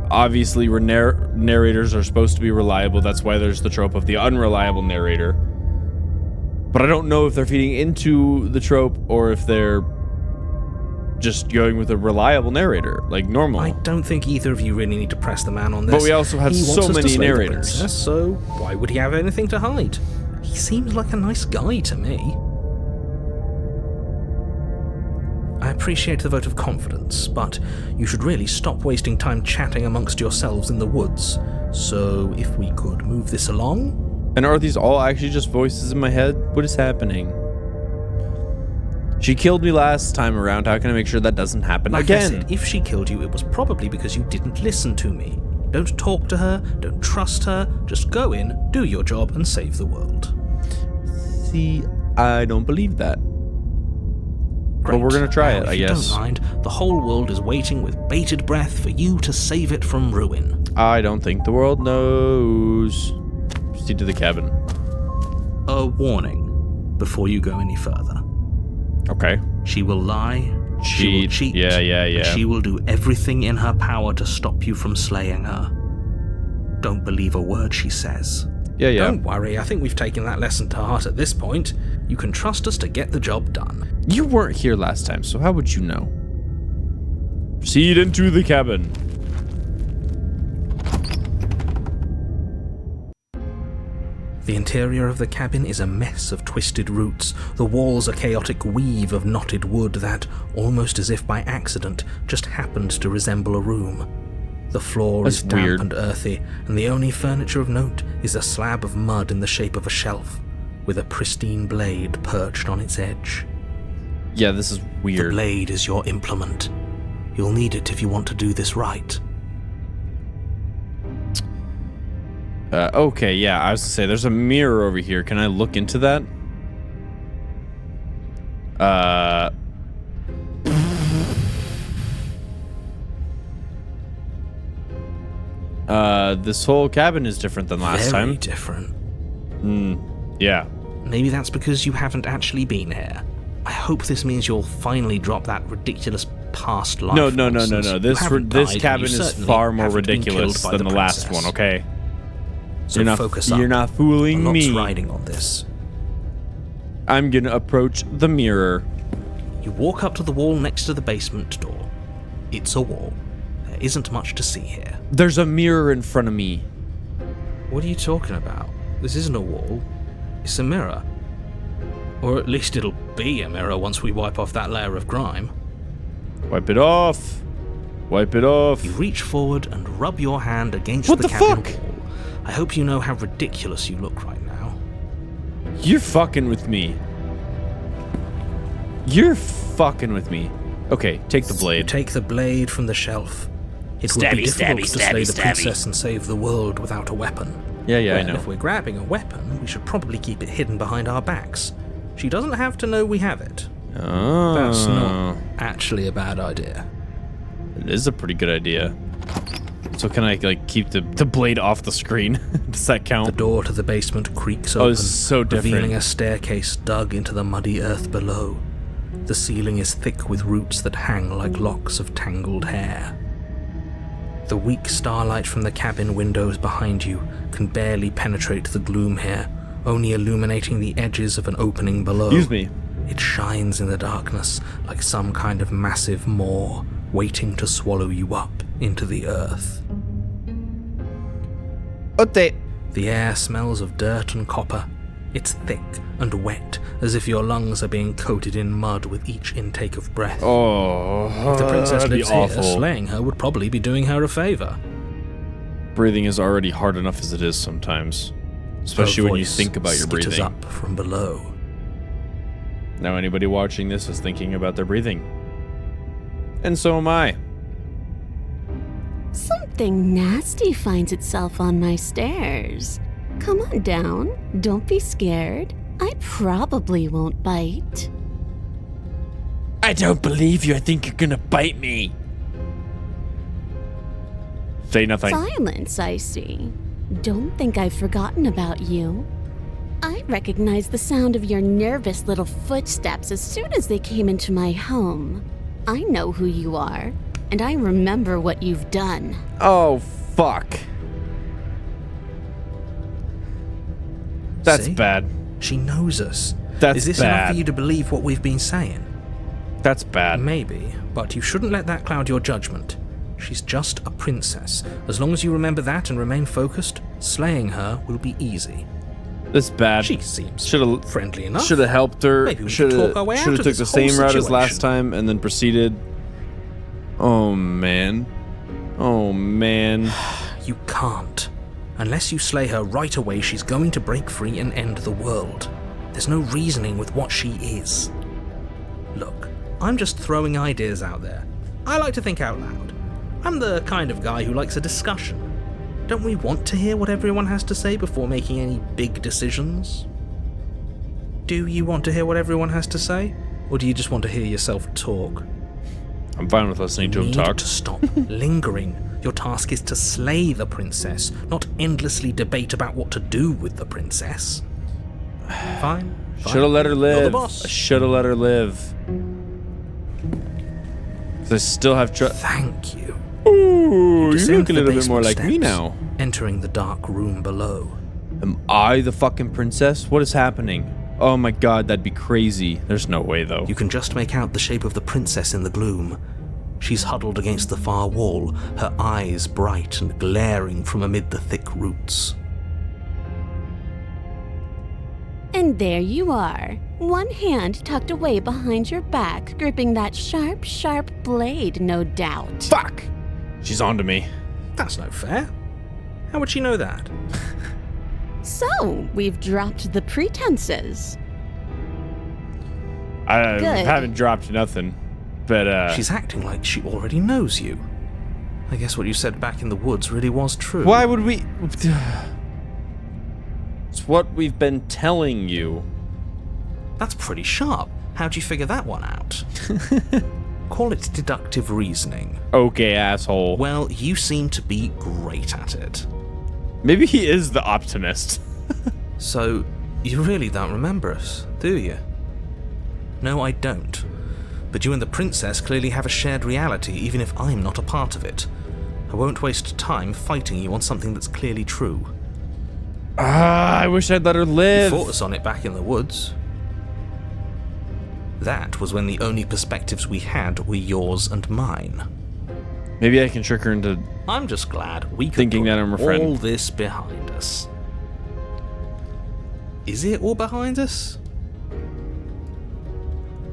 Obviously, narrators are supposed to be reliable. That's why there's the trope of the unreliable narrator. But I don't know if they're feeding into the trope or if they're just going with a reliable narrator, like normal. I don't think either of you really need to press the man on this. But we also have He so wants us to many slay the narrators. princess, so why would he have anything to hide? He seems like a nice guy to me. I appreciate the vote of confidence, but you should really stop wasting time chatting amongst yourselves in the woods. So if we could move this along? And are these all actually just voices in my head? What is happening? She killed me last time around. How can I make sure that doesn't happen Like I again? said, if she killed you, it was probably because you didn't listen to me. Don't talk to her, don't trust her, just go in, do your job, and save the world. See, I don't believe that. But we're gonna try Now, it, if I you guess. don't mind, the whole world is waiting with bated breath for you to save it from ruin. I don't think the world knows. Proceed to the cabin. A warning before you go any further. Okay. She will lie, she will cheat, Yeah. and she will do everything in her power to stop you from slaying her. Don't believe a word she says. Yeah. Don't worry, I think we've taken that lesson to heart at this point. You can trust us to get the job done. You weren't here last time, so how would you know? Proceed into the cabin. The interior of the cabin is a mess of twisted roots. The walls a chaotic weave of knotted wood that, almost as if by accident, just happened to resemble a room. The floor That's is damp weird. and earthy, and the only furniture of note is a slab of mud in the shape of a shelf, with a pristine blade perched on its edge. Yeah, this is The weird. blade is your implement. You'll need it if you want to do this right. Okay, yeah, I was to say, there's a mirror over here. Can I look into that? This whole cabin is different than last Very time. different. Yeah. Maybe that's because you haven't actually been here. I hope this means you'll finally drop that ridiculous past life. No. nonsense. You This haven't this died, cabin and you is certainly far more haven't been ridiculous killed by than the last princess. one, okay? So focus up. You're not fooling A lot's me. riding on this. I'm gonna approach the mirror. You walk up to the wall next to the basement door. It's a wall. There isn't much to see here. There's a mirror in front of me. What are you talking about? This isn't a wall. It's a mirror. Or at least it'll be a mirror once we wipe off that layer of grime. Wipe it off. Wipe it off. You reach forward and rub your hand against What the the cabin fuck? wall. I hope you know how ridiculous you look right now. You're fucking with me. You're fucking with me. Okay, take the You blade. take the blade from the shelf. It would be difficult to slay the princess and save the world without a weapon. Yeah, I Well, know. if we're grabbing a weapon, we should probably keep it hidden behind our backs. She doesn't have to know we have it. Oh, That's not actually a bad idea. It is a pretty good idea. So can I like keep the blade off the screen? Does that The count? door to the basement creaks Oh, open, this is so revealing different. a staircase dug into the muddy earth below. The ceiling is thick with roots that hang like locks of tangled hair. The weak starlight from the cabin windows behind you can barely penetrate the gloom here, only illuminating the edges of an opening below. Excuse me. It shines in the darkness like some kind of massive maw waiting to swallow you up into the earth. Update. The air smells of dirt and copper. It's thick and wet, as if your lungs are being coated in mud with each intake of breath. Oh, If the princess that'd be lives here, awful. slaying her would probably be doing her a favor. Breathing is already hard enough as it is sometimes, especially Her when you voice think about your skitters breathing. up from below. Now anybody watching this is thinking about their breathing. And so am I. Something nasty finds itself on my stairs. Come on down. Don't be scared. I probably won't bite. I don't believe you. I think you're gonna bite me. Say nothing. Silence, I see. Don't think I've forgotten about you. I recognized the sound of your nervous little footsteps as soon as they came into my home. I know who you are, and I remember what you've done. Oh, fuck. That's See? bad. She knows us. That's Is this enough bad. for you to believe what we've been saying? That's bad. Maybe, but you shouldn't let that cloud your judgment. She's just a princess. As long as you remember that and remain focused, slaying her will be easy. That's bad. She seems Should friendly enough. have helped her. Maybe we Should could have talk our way out took of the this whole same route as situation. last time and then proceeded. Oh man. Oh man. You can't. Unless you slay her right away, she's going to break free and end the world. There's no reasoning with what she is. Look, I'm just throwing ideas out there. I like to think out loud. I'm the kind of guy who likes a discussion. Don't we want to hear what everyone has to say before making any big decisions? Do you want to hear what everyone has to say? Or do you just want to hear yourself talk? I'm fine with listening to him Need talk. to stop lingering. Your task is to slay the princess, not endlessly debate about what to do with the princess. Fine. Should have let her You're live. the boss. I should have let her live. 'Cause I still have trust. Thank you. Ooh, you Descend look a the little bit more basement like me steps, now. Entering the dark room below. Am I the fucking princess? What is happening? Oh my god, that'd be crazy. There's no way though. You can just make out the shape of the princess in the gloom. She's huddled against the far wall, her eyes bright and glaring from amid the thick roots. And there you are, one hand tucked away behind your back, gripping that sharp, sharp blade, no doubt. Fuck! She's onto me. That's no fair. How would she know that? So, we've dropped the pretenses. I Good. haven't dropped nothing. But She's acting like she already knows you. I guess what you said back in the woods really was true. why would we? It's what we've been telling you. That's pretty sharp. How'd you figure that one out? Call it deductive reasoning. Okay, asshole. Well, you seem to be great at it. Maybe he is the optimist. So, You really don't remember us, do you? No, I don't. But you and the princess clearly have a shared reality, even if I'm not a part of it. I won't waste time fighting you on something that's clearly true. I wish I'd let her You live. fought us on it back in the woods. That was when the only perspectives we had were yours and mine. Maybe I can trick her into... I'm just glad we could Thinking put that I'm a friend. all this behind us. Is it all behind us?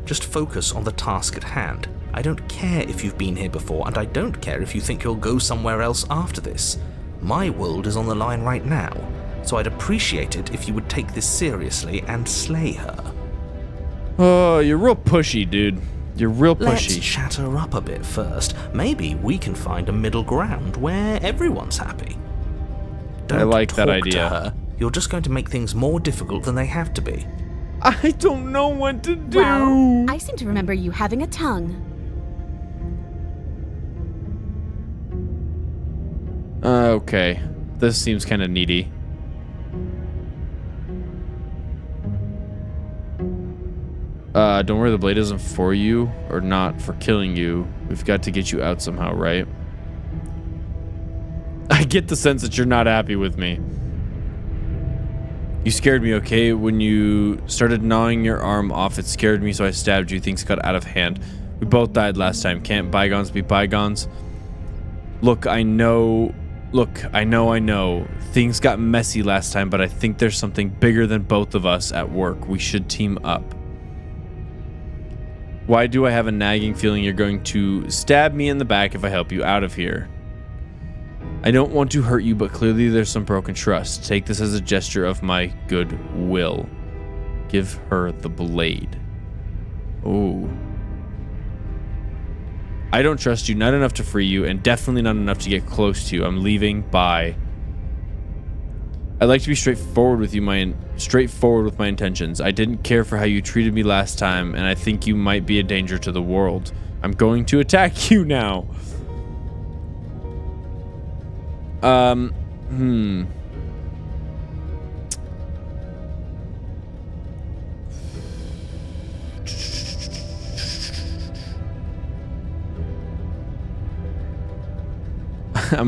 Just focus on the task at hand. I don't care if you've been here before, and I don't care if you think you'll go somewhere else after this. My world is on the line right now, so I'd appreciate it if you would take this seriously and slay her. Oh, you're real pushy, dude. You're real Let's pushy. chat her up a bit first. Maybe we can find a middle ground where everyone's happy. Don't like that talk idea. to her. You're just going to make things more difficult than they have to be. I don't know what to do. Well, I seem to remember you having a tongue. Okay. This seems kind of needy. Don't worry, the blade isn't for you, or not for killing you. We've got to get you out somehow, right? I get the sense that you're not happy with me. You scared me, okay? When you started gnawing your arm off, it scared me, so I stabbed you. Things got out of hand. We both died last time. Can't bygones be bygones? Look, I know. Things got messy last time, but I think there's something bigger than both of us at work. We should team up. Why do I have a nagging feeling you're going to stab me in the back if I help you out of here? I don't want to hurt you, but clearly there's some broken trust. Take this as a gesture of my goodwill. Give her the blade. Oh. I don't trust you, not enough to free you, and definitely not enough to get close to you. I'm leaving. Bye. I'd like to be straightforward with my intentions. I didn't care for how you treated me last time, and I think you might be a danger to the world. I'm going to attack you now. I'm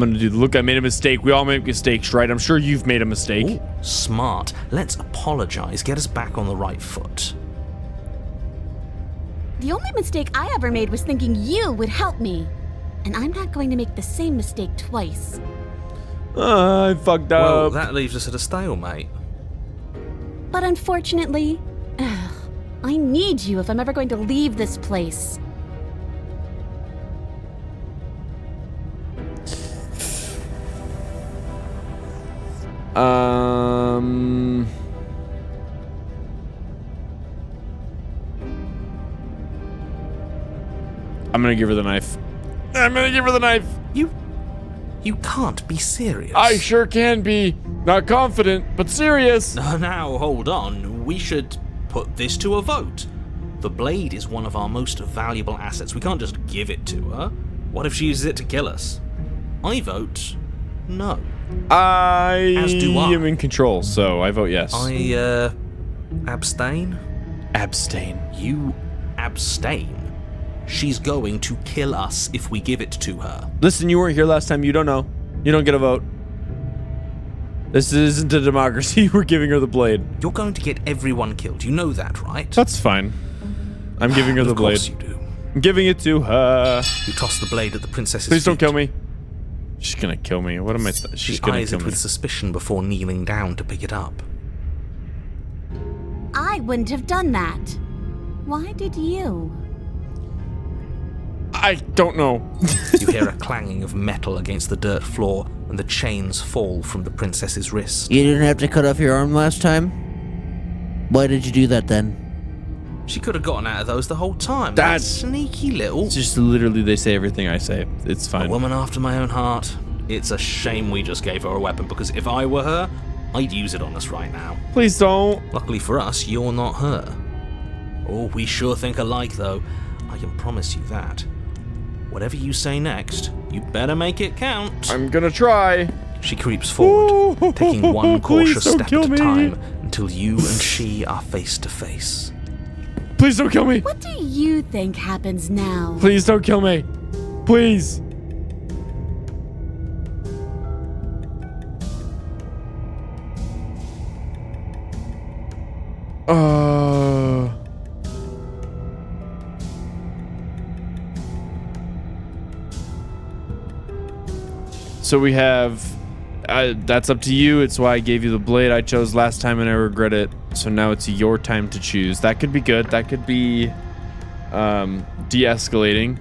gonna do the look. I made a mistake. We all make mistakes, right? I'm sure you've made a mistake. Ooh, smart. Let's apologize. Get us back on the right foot. The only mistake I ever made was thinking you would help me. And I'm not going to make the same mistake twice. I fucked up. Well, that leaves us at a stalemate. But unfortunately, I need you if I'm ever going to leave this place. I'm gonna give her the knife. I'm gonna give her the knife. You can't be serious. I sure can be. Not confident, but serious. Now, hold on. We should put this to a vote. The blade is one of our most valuable assets. We can't just give it to her. What if she uses it to kill us? I vote no. As do I. am in control, so I vote yes. I, abstain? Abstain. You abstain. She's going to kill us if we give it to her. Listen, you weren't here last time. You don't know. You don't get a vote. This isn't a democracy. We're giving her the blade. You're going to get everyone killed. You know that, right? That's fine. I'm giving her the blade. Of course you do. I'm giving it to her. You toss the blade at the princess's Please don't feet. kill me. She's gonna kill me. What am I? She's She gonna eyes kill it me. with suspicion before kneeling down to pick it up. I wouldn't have done that. Why did you? I don't know. You hear a clanging of metal against the dirt floor, and the chains fall from the princess's wrist. You didn't have to cut off your arm last time? Why did you do that then? She could have gotten out of those the whole time. That- That sneaky little... It's just literally they say everything I say. It's A fine. woman after my own heart. It's a shame we just gave her a weapon, because if I were her, I'd use it on us right now. Please don't. Luckily for us, you're not her. Oh, we sure think alike, though. I can promise you that. Whatever you say next, you better make it count. I'm gonna try. She creeps forward, taking one Please cautious don't step kill at a me. time until you and she are face to face. Please don't kill me. What do you think happens now? Please don't kill me. Please. So we have, that's up to you. It's why I gave you the blade I chose last time and I regret it. So now it's your time to choose. That could be good. That could be de-escalating.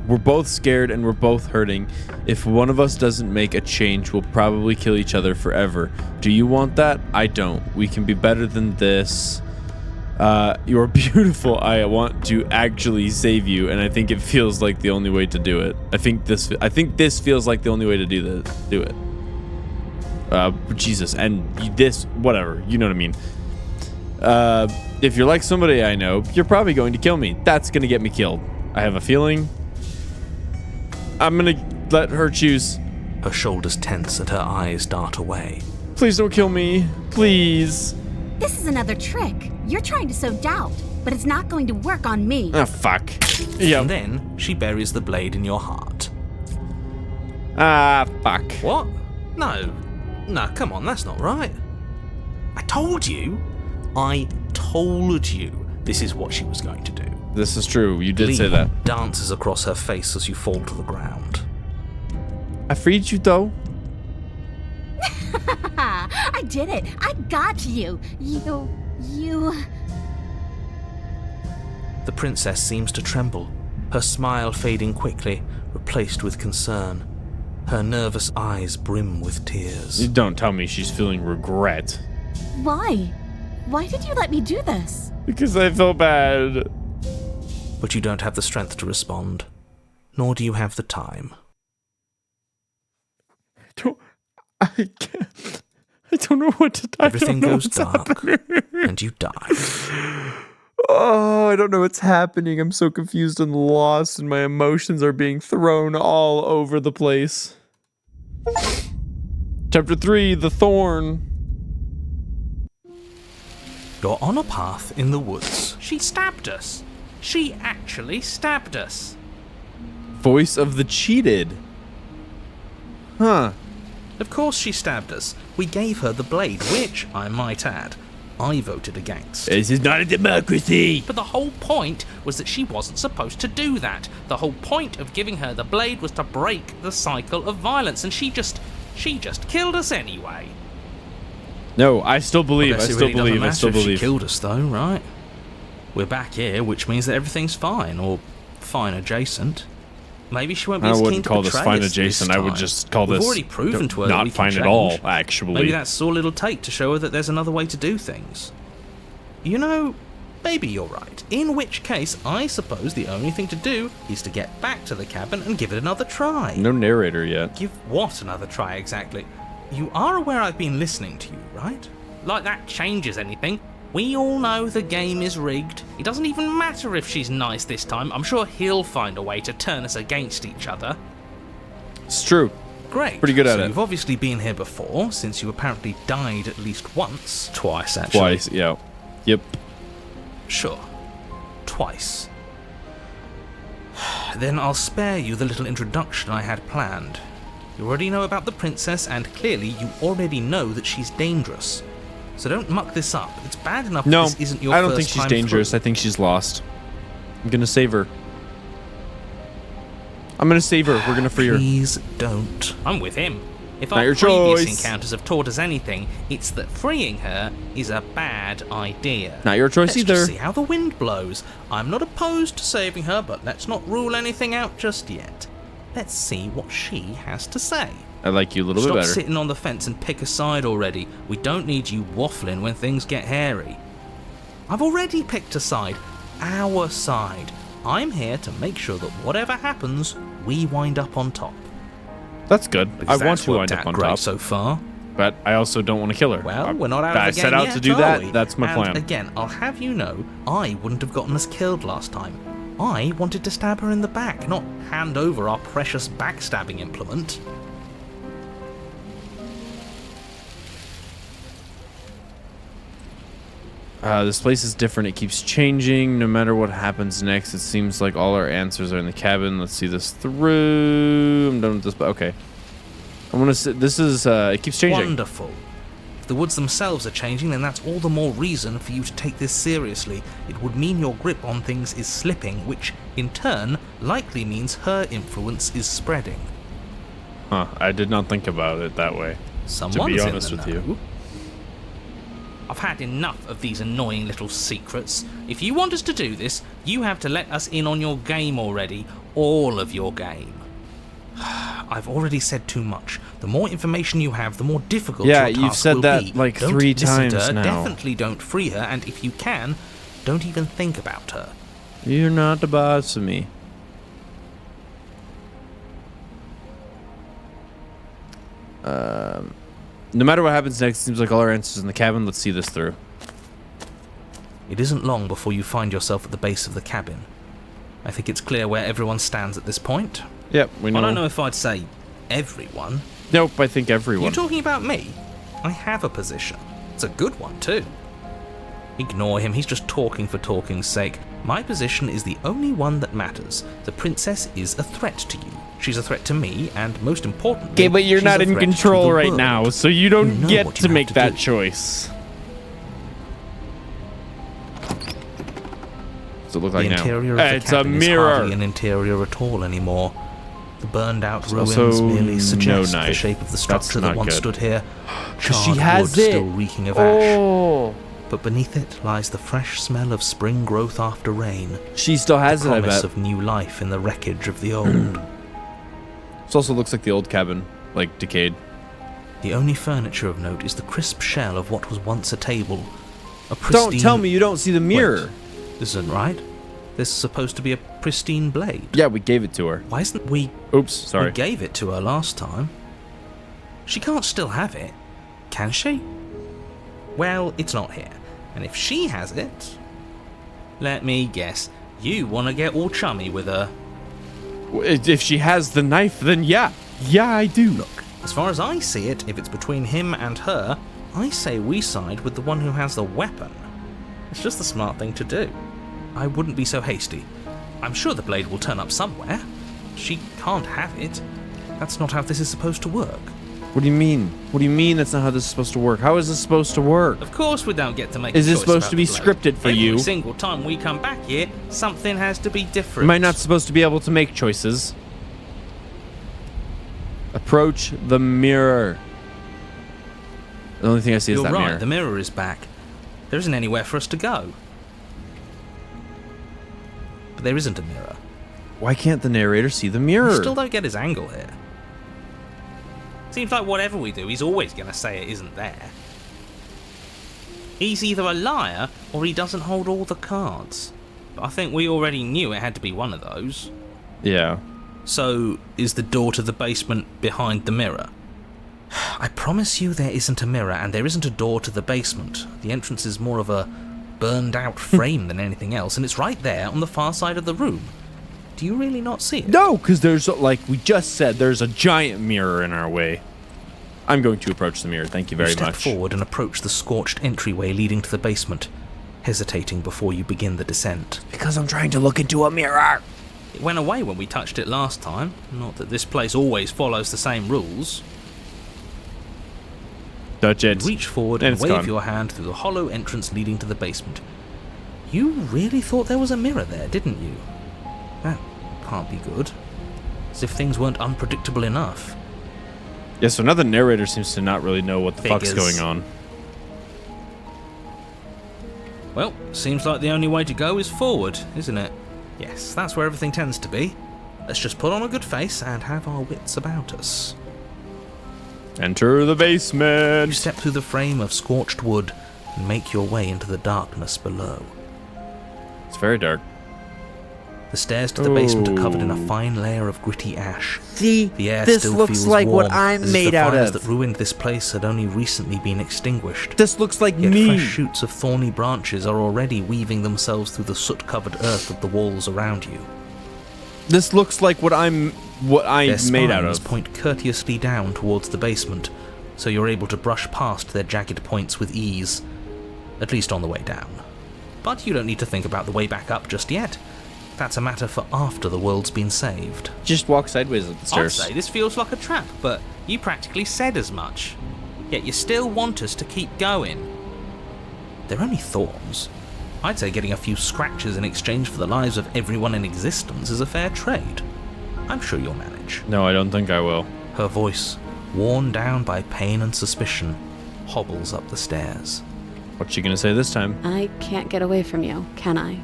We're both scared and we're both hurting. If one of us doesn't make a change, we'll probably kill each other forever. Do you want that? I don't. We can be better than this. You're beautiful. I want to actually save you, and I think it feels like the only way to do it. I think this feels like the only way to do it. Jesus, and this, whatever, you know what I mean. If you're like somebody I know, you're probably going to kill me. That's gonna get me killed. I have a feeling. I'm gonna let her choose. Her shoulders tense and her eyes dart away. Please don't kill me. Please. This is another trick. You're trying to sow doubt, but it's not going to work on me. Ah, fuck. Yeah. And then she buries the blade in your heart. Ah, fuck. What? No, come on, that's not right. I told you this is what she was going to do. This is true. You did say Glee that. dances across her face as you fall to the ground. I freed you, though. I did it. I got you. You. The princess seems to tremble, her smile fading quickly, replaced with concern. Her nervous eyes brim with tears. You don't tell me she's feeling regret. Why? Why did you let me do this? Because I feel bad. But you don't have the strength to respond, nor do you have the time. I don't know what to do. Everything goes dark, and you die. Oh, I don't know what's happening. I'm so confused and lost, and my emotions are being thrown all over the place. Chapter 3, The Thorn. You're on a path in the woods. She stabbed us. She actually stabbed us. Voice of the cheated. Huh. Of course she stabbed us. We gave her the blade, which, I might add, I voted against. This is not a democracy. But the whole point was that she wasn't supposed to do that. The whole point of giving her the blade was to break the cycle of violence, and she just killed us anyway. No, I still believe. I I still believe. I still If she believe. killed us, though, right? We're back here, which means that everything's fine, or fine adjacent. Maybe she won't be I as keen wouldn't to call this betray fine us adjacent. this I would time. just call We've this already proven to her that not we can fine change. at all, actually. Maybe that's all it'll take to show her that there's another way to do things. You know, maybe you're right. In which case, I suppose the only thing to do is to get back to the cabin and give it another try. No narrator yet. Give what another try exactly? You are aware I've been listening to you, right? Like that changes anything. We all know the game is rigged. It doesn't even matter if she's nice this time. I'm sure he'll find a way to turn us against each other. It's true. Great. Pretty good at so it. You've obviously been here before, since you apparently died at least once. Twice, actually. Twice, yeah. Yep. Sure. Twice. Then I'll spare you the little introduction I had planned. You already know about the princess, and clearly you already know that she's dangerous. So don't muck this up. It's bad enough No, this isn't your I don't first think she's time dangerous. through. I think she's lost. I'm gonna save her. I'm gonna save her. We're gonna free her. Please don't. I'm with him. If Not our your previous choice. encounters have taught us anything, it's that freeing her is a bad idea. Not your choice Let's either. just see how the wind blows. I'm not opposed to saving her, but let's not rule anything out just yet. Let's see what she has to say. I like you a little Stop bit better. sitting on the fence and pick a side already. We don't need you waffling when things get hairy. I've already picked a side. Our side. I'm here to make sure that whatever happens, we wind up on top. That's good. Because I want that's to wind worked up out on great top, so far. but I also don't want to kill her. Well, we're not out I of the game set out yet, to do are that. we? That's my And plan. again, I'll have you know, I wouldn't have gotten us killed last time. I wanted to stab her in the back, not hand over our precious backstabbing implement. This place is different. It keeps changing. No matter what happens next, it seems like all our answers are in the cabin. Let's see this through. I'm done with this, but okay. I'm gonna say this is. It keeps changing. Wonderful. If the woods themselves are changing, then that's all the more reason for you to take this seriously. It would mean your grip on things is slipping, which, in turn, likely means her influence is spreading. Huh? I did not think about it that way. Someone's to be honest in the with you. know. I've had enough of these annoying little secrets. If you want us to do this, you have to let us in on your game already. All of your game. I've already said too much. The more information you have, the more difficult Yeah, your task you've said will that be. like Don't 3 listen to times her, now. Definitely don't free her, and if you can, don't even think about her. You're not the boss of me. No matter what happens next, it seems like all our answers in the cabin. Let's see this through. It isn't long before you find yourself at the base of the cabin. I think it's clear where everyone stands at this point. Yep, we know. I don't know if I'd say everyone. Nope, I think everyone. You're talking about me? I have a position. It's a good one, too. Ignore him, he's just talking for talking's sake. My position is the only one that matters. The princess is a threat to you. She's a threat to me, and most importantly, Okay, but you're she's not a in threat to control the right world. now, so you don't You know get what to you have make to that do. choice. What's it look like The now? interior of the It's a cabin is mirror. hardly an interior at all anymore. The burned out It's ruins also merely suggest no the knife. shape of the That's structure that not once good. stood here. She Charred has wood it. still reeking of ash. Oh, But beneath it lies the fresh smell of spring growth after rain. she still has The it. I promise bet. of new life in the wreckage of the old. This also looks like the old cabin, like decayed. The only furniture of note is the crisp shell of what was once a table. A pristine... Don't tell me you don't see the mirror. Wait, this isn't right. This is supposed to be a pristine blade. Yeah, we gave it to her. Why isn't we... Oops, sorry. We gave it to her last time. She can't still have it, can she? Well, it's not here. And if she has it... Let me guess. You want to get all chummy with her. If she has the knife, then yeah. Yeah, I do. Look, as far as I see it, if it's between him and her, I say we side with the one who has the weapon. It's just the smart thing to do. I wouldn't be so hasty. I'm sure the blade will turn up somewhere. She can't have it. That's not how this is supposed to work. What do you mean? What do you mean that's not how this is supposed to work? How is this supposed to work? Of course we don't get to make Is a this choice supposed about to be the blade. scripted for Every you? single time we come back here, something has to be different. Am I not supposed to be able to make choices? Approach the mirror. The only thing I see is You're that right, mirror. the mirror is back. There isn't anywhere for us to go. But there isn't a mirror. Why can't the narrator see the mirror? I still don't get his angle here. Seems like whatever we do, he's always going to say it isn't there. He's either a liar or he doesn't hold all the cards. But I think we already knew it had to be one of those. Yeah. So, is the door to the basement behind the mirror? I promise you there isn't a mirror, and there isn't a door to the basement. The entrance is more of a burned-out frame than anything else, and it's right there on the far side of the room. Do you really not see it? No, because there's, like we just said, there's a giant mirror in our way. I'm going to approach the mirror. Thank you very Step much. forward and approach the scorched entryway leading to the basement, hesitating before you begin the descent. Because I'm trying to look into a mirror. It went away when we touched it last time. Not that this place always follows the same rules. Touch it. Reach forward And and it's wave gone. your hand through the hollow entrance leading to the basement. You really thought there was a mirror there, didn't you? That can't be good. As if things weren't unpredictable enough. Yeah, so now the narrator seems to not really know what the fuck's Figures. going on. Well, seems like the only way to go is forward, isn't it? Yes, that's where everything tends to be. Let's just put on a good face and have our wits about us. Enter the You basement. step through the frame of scorched wood and make your way into the darkness below. It's very dark. The stairs to the basement are covered in Oh. a fine layer of gritty ash. See, The air this still looks feels like warm, what I'm as if made the out fires of. that ruined this place had only recently been extinguished. This looks like Yet me. fresh shoots of thorny branches are already weaving themselves through the soot-covered earth of the walls around you. This looks like what I'm Their made out spines of. point courteously down towards the basement, so you're able to brush past their jagged points with ease. at least on the way down. But you don't need to think about the way back up just yet. That's a matter for after the world's been saved. Just walk sideways up the I'd stairs. say this feels like a trap, but you practically said as much. Yet you still want us to keep going. They're only thorns. I'd say getting a few scratches in exchange for the lives of everyone in existence is a fair trade. I'm sure you'll manage. No, I don't think I will. Her voice, worn down by pain and suspicion, hobbles up the stairs. What's she gonna say this time? I can't get away from you, can I?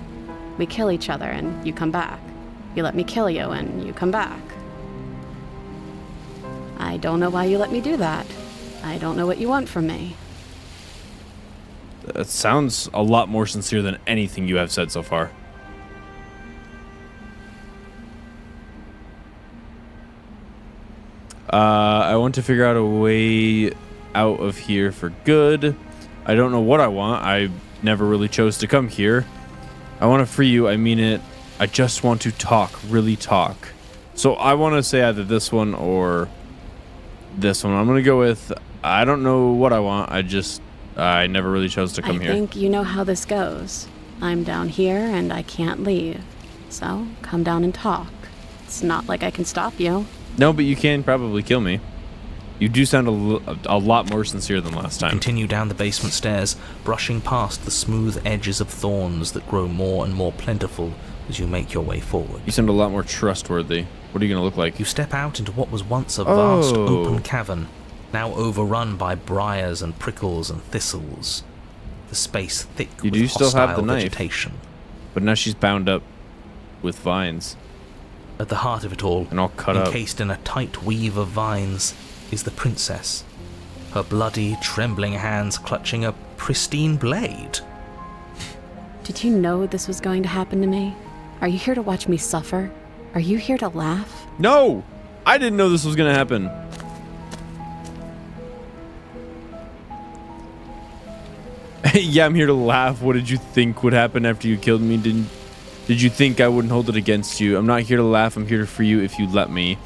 We kill each other and you come back. You let me kill you and you come back. I don't know why you let me do that. I don't know what you want from me. That sounds a lot more sincere than anything you have said so far. I want to figure out a way out of here for good. I don't know what I want. I never really chose to come here. I want to free you. I mean it. I just want to talk, really talk. So I want to say either this one or this one. I'm going to go with, I don't know what I want. I never really chose to come here. I think you know how this goes. I'm down here and I can't leave. So come down and talk. It's not like I can stop you. No, but you can probably kill me. You do sound a lot more sincere than last time. Continue down the basement stairs, brushing past the smooth edges of thorns that grow more and more plentiful as you make your way forward. You sound a lot more trustworthy. What are you going to look like? You step out into what was once a vast Oh. open cavern, now overrun by briars and prickles and thistles. The space thick You with do still have the hostile knife. vegetation. But now she's bound up with vines At the heart of it all, and all cut up. encased in a tight weave of vines, is the princess, her bloody, trembling hands clutching a pristine blade. Did you know this was going to happen to me? Are you here to watch me suffer? Are you here to laugh? No! I didn't know this was going to happen. Yeah, I'm here to laugh. What did you think would happen after you killed me? Did you think I wouldn't hold it against you? I'm not here to laugh. I'm here to free you if you let me.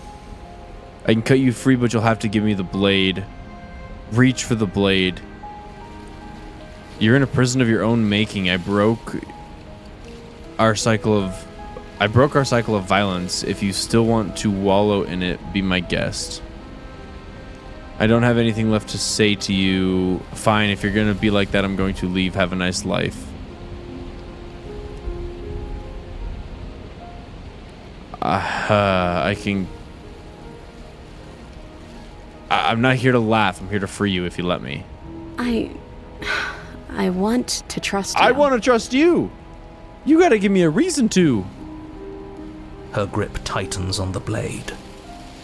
I can cut you free, but you'll have to give me the blade. Reach for the blade. You're in a prison of your own making. I broke our cycle of violence. If you still want to wallow in it, be my guest. I don't have anything left to say to you. Fine, if you're gonna be like that, I'm going to leave. Have a nice life. I'm not here to laugh. I'm here to free you if you let me. I want to trust you. I want to trust you. You gotta give me a reason to. Her grip tightens on the blade.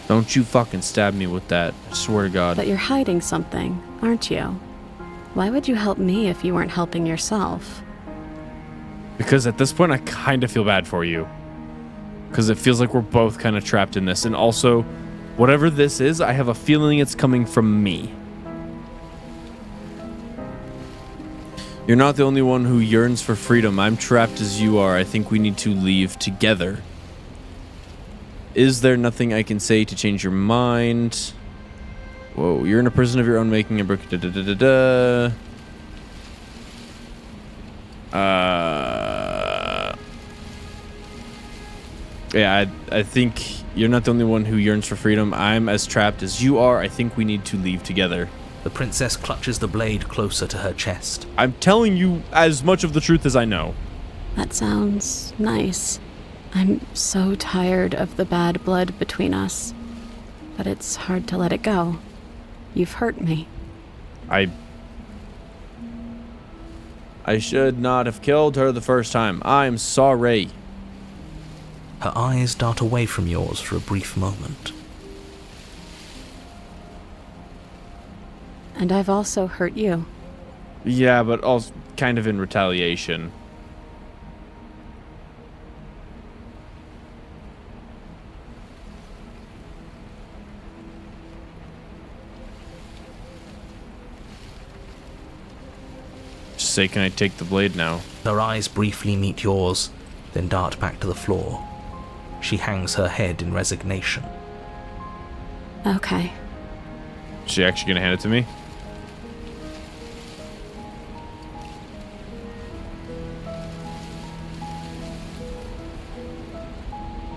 Don't you fucking stab me with that. I swear to God. But you're hiding something, aren't you? Why would you help me if you weren't helping yourself? Because at this point, I kind of feel bad for you. Because it feels like we're both kind of trapped in this. And also, whatever this is, I have a feeling it's coming from me. You're not the only one who yearns for freedom. I'm trapped as you are. I think we need to leave together. Is there nothing I can say to change your mind? Whoa, you're in a prison of your own making. Yeah, I think you're not the only one who yearns for freedom. I'm as trapped as you are. I think we need to leave together. The princess clutches the blade closer to her chest. I'm telling you as much of the truth as I know. That sounds nice. I'm so tired of the bad blood between us. But it's hard to let it go. You've hurt me. I should not have killed her the first time. I'm sorry. Her eyes dart away from yours for a brief moment. And I've also hurt you. Yeah, but also kind of in retaliation. Just say, can I take the blade now? Her eyes briefly meet yours, then dart back to the floor. She hangs her head in resignation. Okay. Is she actually gonna hand it to me?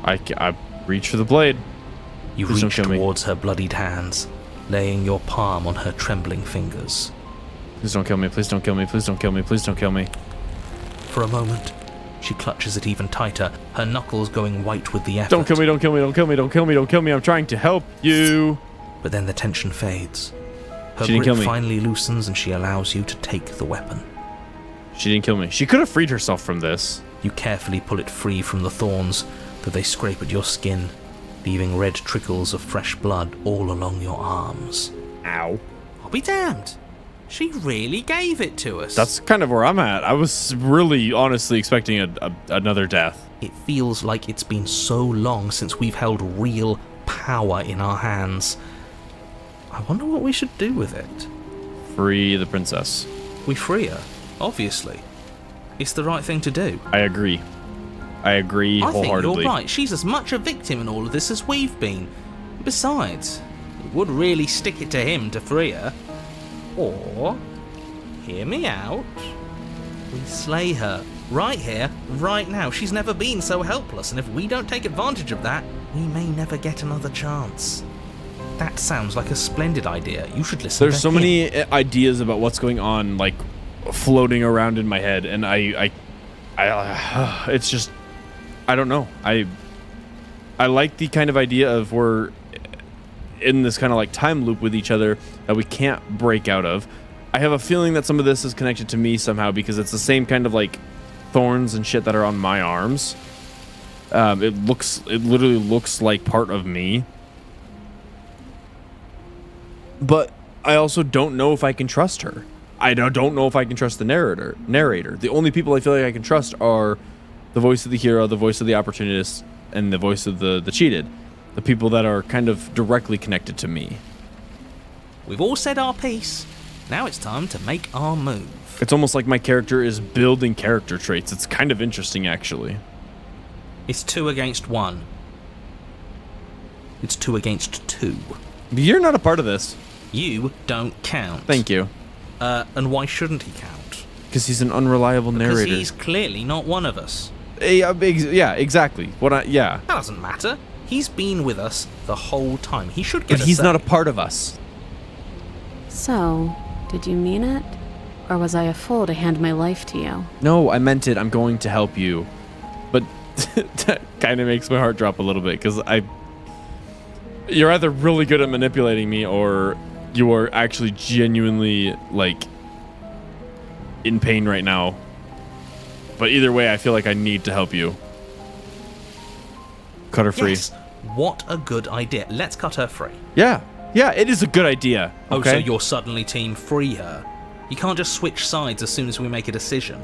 I reach for the blade. You Please don't reach kill me. towards her bloodied hands, laying your palm on her trembling fingers. Please don't kill me. Please don't kill me. Please don't kill me. Please don't kill me. For a moment, she clutches it even tighter, her knuckles going white with the effort. Don't kill me. Don't kill me. Don't kill me. Don't kill me. Don't kill me. I'm trying to help you. But then the tension fades. Her She didn't kill grip me. finally loosens and she allows you to take the weapon. She didn't kill me. She could have freed herself from this. You carefully pull it free from the thorns, though they scrape at your skin, leaving red trickles of fresh blood all along your arms. Ow. I'll be damned. She really gave it to us. That's kind of where I'm at. I was really honestly expecting another death. It feels like it's been so long since we've held real power in our hands. I wonder what we should do with it. Free the princess. We free her, obviously. It's the right thing to do. I agree. I agree I think wholeheartedly. you're right. She's as much a victim in all of this as we've been. Besides, it would really stick it to him to free her. Or, hear me out, we slay her. Right here, right now. She's never been so helpless, and if we don't take advantage of that, we may never get another chance. That sounds like a splendid idea. You should listen There's to so him. many ideas about what's going on, like, floating around in my head, and I it's just, I don't know. I like the kind of idea of we're in this kind of like time loop with each other that we can't break out of. I have a feeling that some of this is connected to me somehow because it's the same kind of like thorns and shit that are on my arms. It literally looks like part of me. But I also don't know if I can trust her. I don't know if I can trust the narrator. The only people I feel like I can trust are the voice of the hero, the voice of the opportunist, and the voice of the cheated. The people that are kind of directly connected to me. We've all said our piece. Now it's time to make our move. It's almost like my character is building character traits. It's kind of interesting, actually. It's 2 against 1. It's 2 against 2. But you're not a part of this. You don't count. Thank you. And why shouldn't he count? Because he's an unreliable Because narrator. he's clearly not one of us. Yeah, exactly. Yeah. That doesn't matter. He's been with us the whole time. He should get But a he's say. not a part of us. So, did you mean it? Or was I a fool to hand my life to you? No, I meant it. I'm going to help you. But that kind of makes my heart drop a little bit because you're either really good at manipulating me or you are actually genuinely like in pain right now. But either way, I feel like I need to help you. Cut her free. Yes. What a good idea. Let's cut her free. Yeah, it is a good idea. Oh, Okay? so you're suddenly team free her. You can't just switch sides as soon as we make a decision.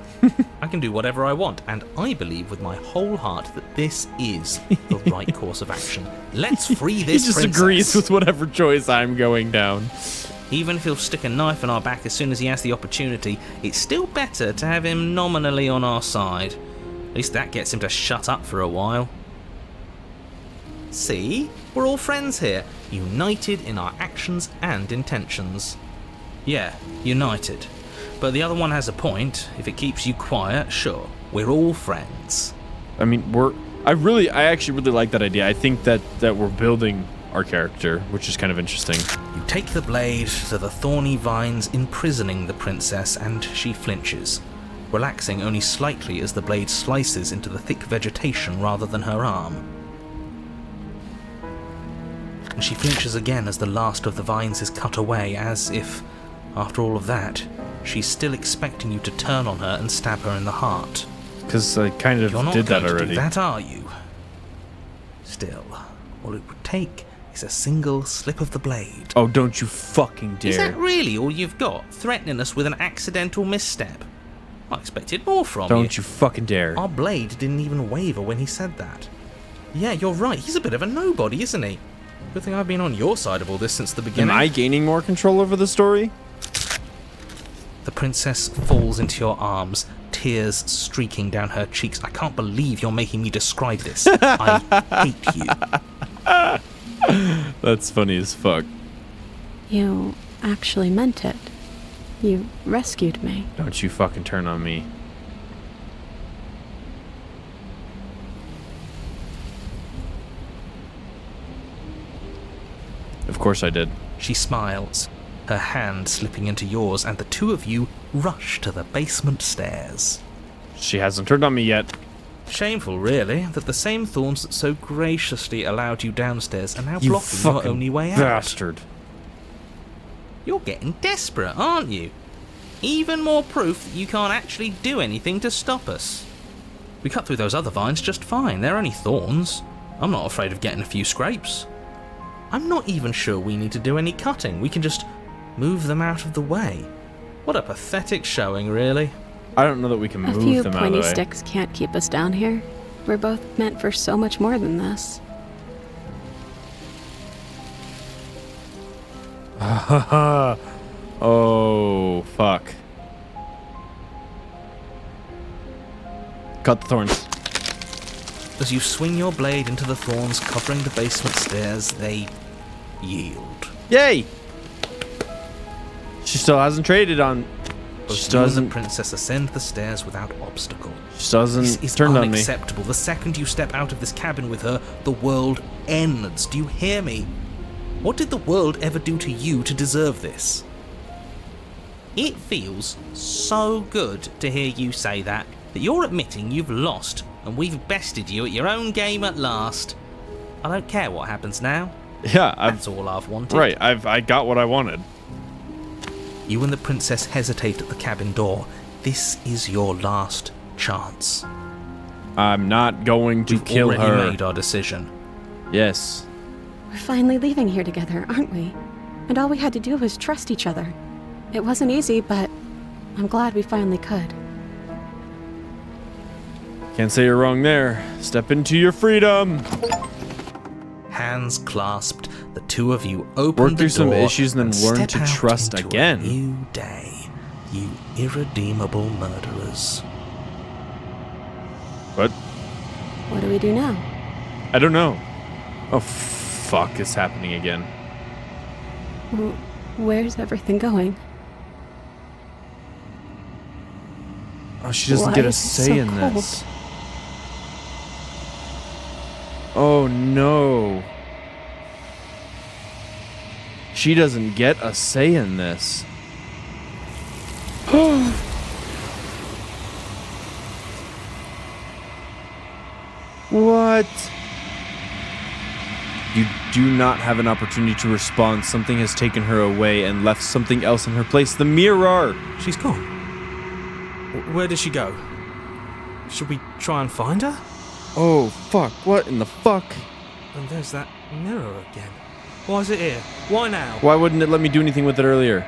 I can do whatever I want, and I believe with my whole heart that this is the right course of action. Let's free He this just princess. agrees with whatever choice I'm going down. Even if he'll stick a knife in our back as soon as he has the opportunity, it's still better to have him nominally on our side. At least that gets him to shut up for a while. See? We're all friends here, united in our actions and intentions. Yeah, united. But the other one has a point. If it keeps you quiet, sure, we're all friends. I mean, I actually really like that idea. I think that we're building our character, which is kind of interesting. You take the blade to the thorny vines imprisoning the princess, and she flinches, relaxing only slightly as the blade slices into the thick vegetation rather than her arm. And she flinches again as the last of the vines is cut away, as if, after all of that, she's still expecting you to turn on her and stab her in the heart. Because I kind of You're not did that going to already. do that, are you? Still, all it would take is a single slip of the blade. Oh, don't you fucking dare. Is that really all you've got? Threatening us with an accidental misstep? I expected more from you. Don't you fucking dare. Our blade didn't even waver when he said that. Yeah, you're right. He's a bit of a nobody, isn't he? Good thing I've been on your side of all this since the Am beginning. I gaining more control over the story? The princess falls into your arms, tears streaking down her cheeks. I can't believe you're making me describe this. I hate you. That's funny as fuck. You actually meant it. You rescued me. Don't you fucking turn on me. course I did. She smiles, her hand slipping into yours, and the two of you rush to the basement stairs. She hasn't turned on me yet. Shameful, really, that the same thorns that so graciously allowed you downstairs are now You blocking your fucking only way out. bastard. You're getting desperate, aren't you? Even more proof that you can't actually do anything to stop us. We cut through those other vines just fine. They're only thorns. I'm not afraid of getting a few scrapes. I'm not even sure we need to do any cutting. We can just move them out of the way. What a pathetic showing, really. I don't know that we can A move few them out of pointy the way. sticks can't keep us down here. We're both meant for so much more than this. Oh, fuck. Cut the thorns. As you swing your blade into the thorns covering the basement stairs, they yield. Yay! She still hasn't traded on. Both She you and doesn't. the princess ascend the stairs without obstacle. She This doesn't is turn on me. unacceptable. The second you step out of this cabin with her, the world ends. Do you hear me? What did the world ever do to you to deserve this? It feels so good to hear you say that you're admitting you've lost and we've bested you at your own game at last. I don't care what happens now. Yeah, That's all I've wanted. right. I got what I wanted. You and the princess hesitate at the cabin door. This is your last chance. I'm not going to We've kill already her. made our decision. Yes. We're finally leaving here together, aren't we? And all we had to do was trust each other. It wasn't easy, but I'm glad we finally could. Can't say you're wrong there. Step into your freedom. Hands clasped, the two of you open Work the through some door issues and then learn step to out trust into again. A new day, you irredeemable murderers. What? What do we do now? I don't know. Oh, fuck is happening again. Where's everything going? Oh, she doesn't Why get a is it say so in cold? this. Oh no. She doesn't get a say in this. What? You do not have an opportunity to respond. Something has taken her away and left something else in her place. The mirror! She's gone. Where did she go? Should we try and find her? Oh, fuck. What in the fuck? And there's that mirror again. Why is it here? Why now? Why wouldn't it let me do anything with it earlier?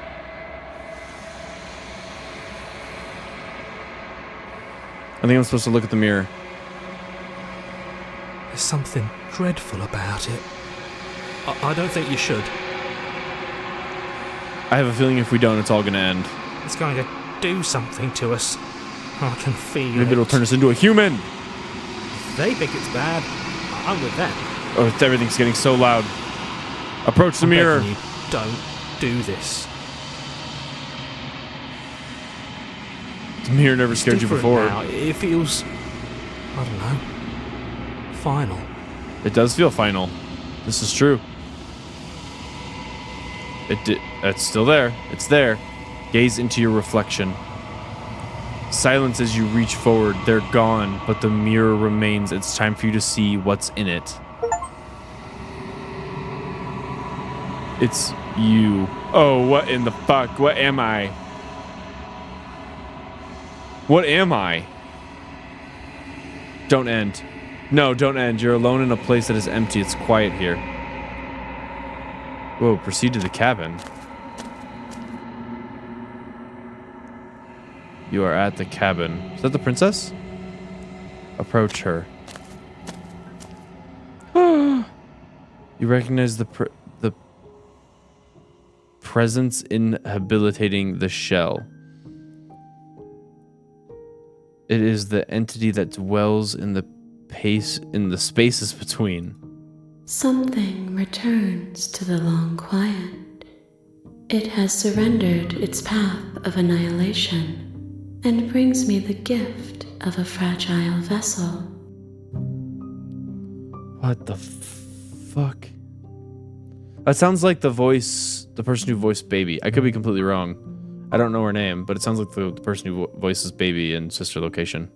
I think I'm supposed to look at the mirror. There's something dreadful about it. I don't think you should. I have a feeling if we don't, it's all gonna end. It's going to do something to us. I can feel Maybe it. it'll turn us into a human. If they think it's bad, I'm with them. Oh, everything's getting so loud. Approach the I'm mirror. begging you, don't do this. The mirror never scared you Different before. now. It feels, I don't know, final. It does feel final. This is true. It's still there. It's there. Gaze into your reflection. Silence as you reach forward. They're gone, but the mirror remains. It's time for you to see what's in it. It's you. Oh, what in the fuck? What am I? What am I? Don't end. No, don't end. You're alone in a place that is empty. It's quiet here. Whoa, proceed to the cabin. You are at the cabin. Is that the princess? Approach her. You recognize the presence inhabilitating the shell. It is the entity that dwells in the spaces between. Something returns to the long quiet. It has surrendered its path of annihilation and brings me the gift of a fragile vessel. What the fuck? That sounds like the person who voiced Baby. I could be completely wrong. I don't know her name, but it sounds like the person who voices Baby in Sister Location.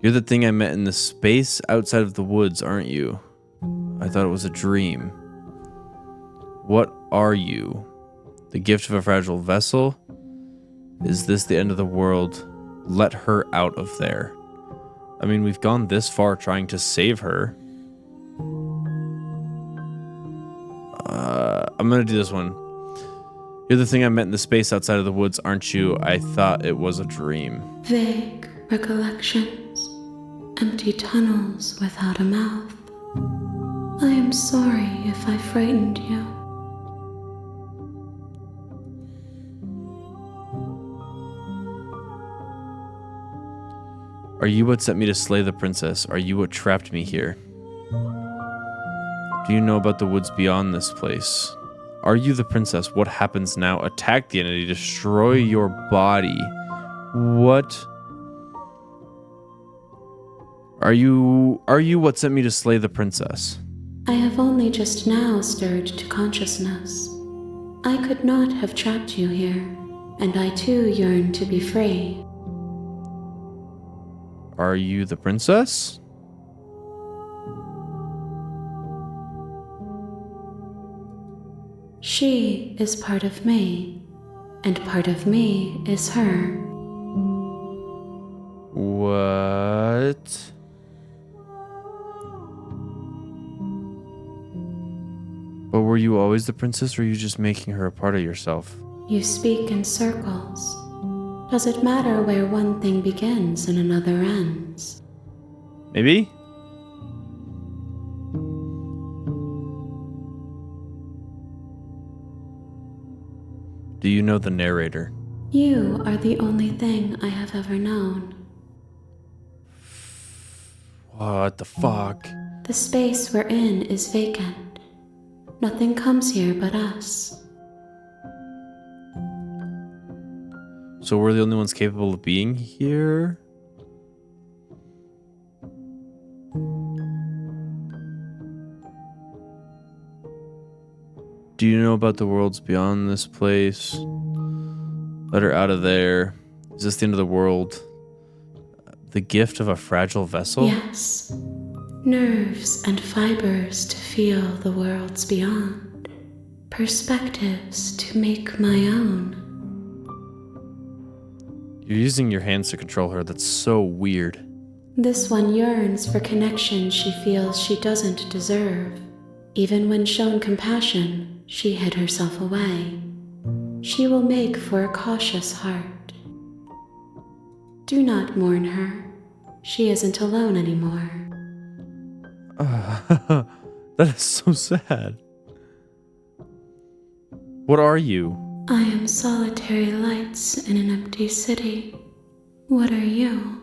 You're the thing I met in the space outside of the woods, aren't you? I thought it was a dream. What are you? The gift of a fragile vessel? Is this the end of the world? Let her out of there. I mean, we've gone this far trying to save her. I'm gonna do this one. You're the thing I met in the space outside of the woods, aren't you? I thought it was a dream. Vague recollections, empty tunnels without a mouth. I am sorry if I frightened you. Are you what sent me to slay the princess? Are you what trapped me here? Do you know about the woods beyond this place? Are you the princess? What happens now? Attack the entity, destroy your body. What? Are you what sent me to slay the princess? I have only just now stirred to consciousness. I could not have trapped you here, and I too yearn to be free. Are you the princess? She is part of me, and part of me is her. What? But were you always the princess, or are you just making her a part of yourself? You speak in circles. Does it matter where one thing begins and another ends? Maybe? Do you know the narrator? You are the only thing I have ever known. What the fuck? The space we're in is vacant. Nothing comes here but us. So we're the only ones capable of being here? Do you know about the worlds beyond this place? Let her out of there. Is this the end of the world? The gift of a fragile vessel? Yes. Nerves and fibers to feel the worlds beyond. Perspectives to make my own. You're using your hands to control her. That's so weird. This one yearns for connection she feels she doesn't deserve. Even when shown compassion, she hid herself away. She will make for a cautious heart. Do not mourn her. She isn't alone anymore. That is so sad. What are you? I am solitary lights in an empty city. What are you?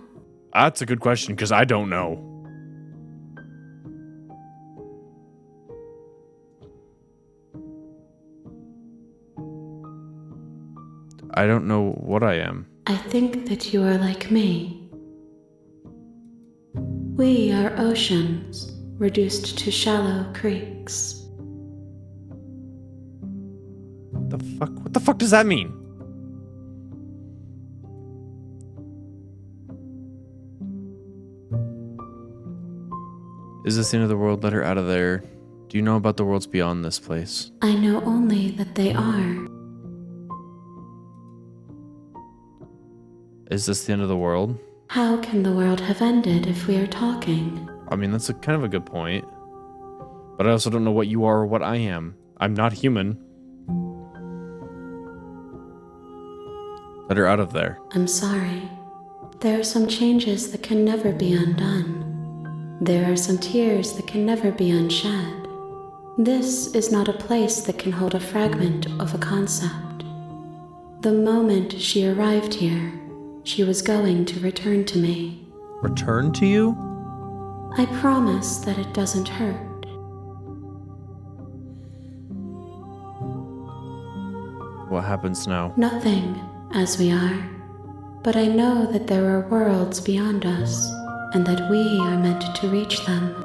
That's a good question, because I don't know. I don't know what I am. I think that you are like me. We are oceans, reduced to shallow creeks. The fuck? What the fuck does that mean? Is this the end of the world? Let her out of there. Do you know about the worlds beyond this place? I know only that they are. Is this the end of the world? How can the world have ended if we are talking? I mean, that's kind of a good point. But I also don't know what you are or what I am. I'm not human. Let her out of there. I'm sorry. There are some changes that can never be undone. There are some tears that can never be unshed. This is not a place that can hold a fragment of a concept. The moment she arrived here, she was going to return to me. Return to you? I promise that it doesn't hurt. What happens now? Nothing, as we are. But I know that there are worlds beyond us, and that we are meant to reach them.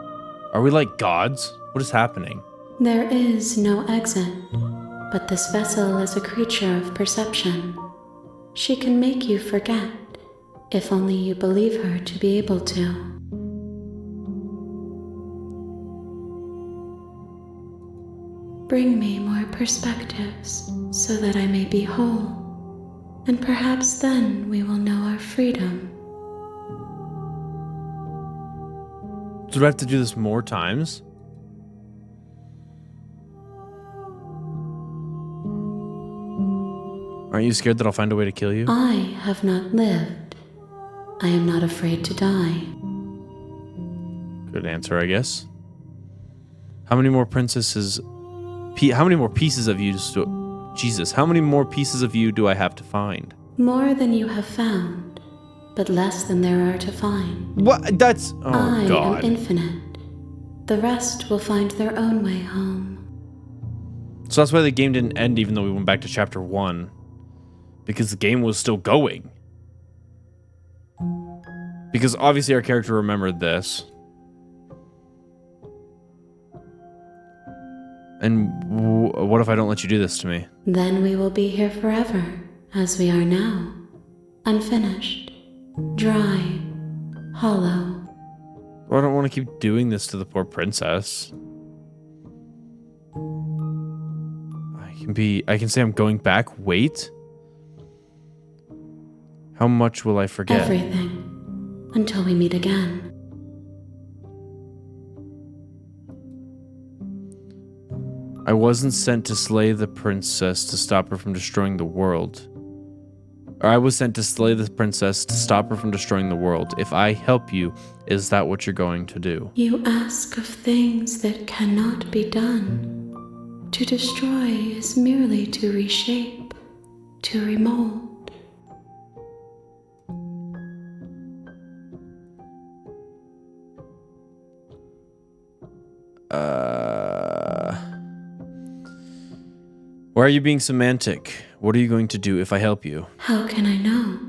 Are we like gods? What is happening? There is no exit, but this vessel is a creature of perception. She can make you forget, if only you believe her to be able to. Bring me more perspectives so that I may be whole, and perhaps then we will know our freedom. Do I have to do this more times? Aren't you scared that I'll find a way to kill you? I have not lived. I am not afraid to die. Good answer, I guess. How many more princesses... How many more pieces of you... Jesus, how many more pieces of you do I have to find? More than you have found, but less than there are to find. What? That's... Oh, I God. am infinite. The rest will find their own way home. So that's why the game didn't end even though we went back to chapter 1. Because the game was still going. Because obviously our character remembered this. And what if I don't let you do this to me? Then we will be here forever, as we are now. Unfinished, dry, hollow. Well, I don't want to keep doing this to the poor princess. I can say I'm going back. Wait. How much will I forget? Everything, until we meet again. I wasn't sent to slay the princess to stop her from destroying the world. Or I was sent to slay the princess to stop her from destroying the world. If I help you, is that what you're going to do? You ask of things that cannot be done. To destroy is merely to reshape, to remold. Why are you being semantic? What are you going to do if I help you? How can I know?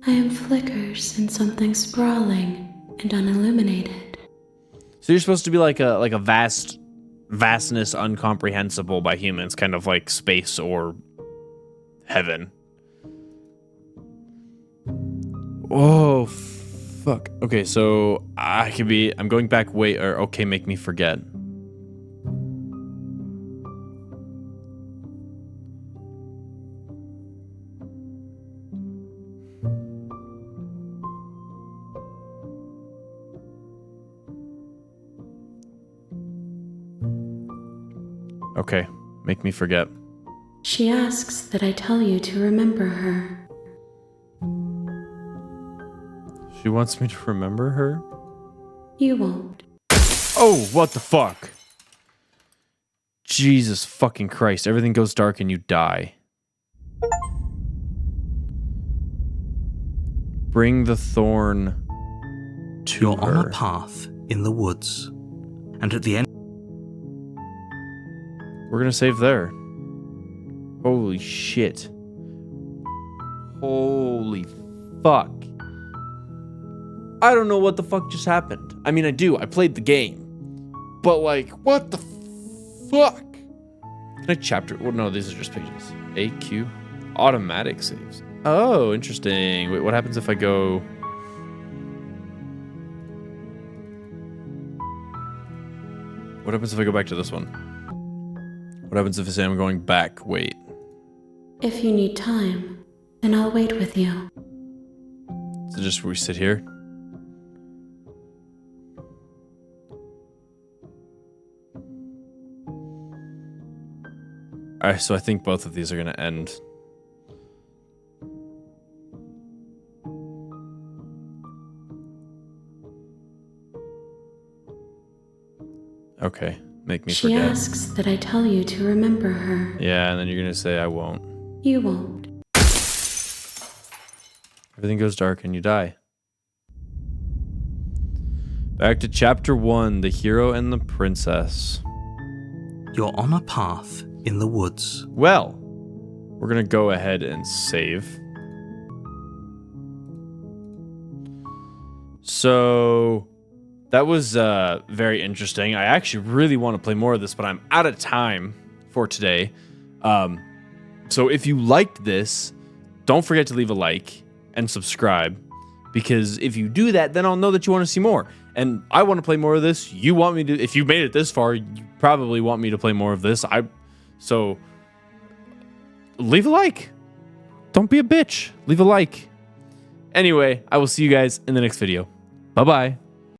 I am flickers in something sprawling and unilluminated. So you're supposed to be like a vastness uncomprehensible by humans, kind of like space or heaven. Oh, fuck. Okay, so I'm going back okay, make me forget. Okay, make me forget. She asks that I tell you to remember her. She wants me to remember her? You won't. Oh, what the fuck? Jesus fucking Christ, everything goes dark and you die. Bring the thorn to You're her. on a path in the woods, and at the end We're gonna save there. Holy shit. Holy fuck. I don't know what the fuck just happened. I mean, I do. I played the game. But, like, what the fuck? Can I chapter? Well, no, these are just pages. AQ. Automatic saves. Oh, interesting. Wait, what happens if I go... What happens if I go back to this one? What happens if I say I'm going back? Wait. If you need time, then I'll wait with you. So just we sit here? Alright, so I think both of these are going to end. Okay, make me She forget. asks that I tell you to remember her. Yeah, and then you're going to say I won't. You won't. Everything goes dark and you die. Back to chapter 1, the hero and the princess. you're on a path in the woods. Well, we're going to go ahead and save. So that was very interesting. I actually really want to play more of this, but I'm out of time for today. So if you liked this, don't forget to leave a like and subscribe, because if you do that, then I'll know that you want to see more. And I want to play more of this. You want me to, if you made it this far, you probably want me to play more of this. So leave a like. Don't be a bitch. Leave a like. Anyway, I will see you guys in the next video. Bye-bye.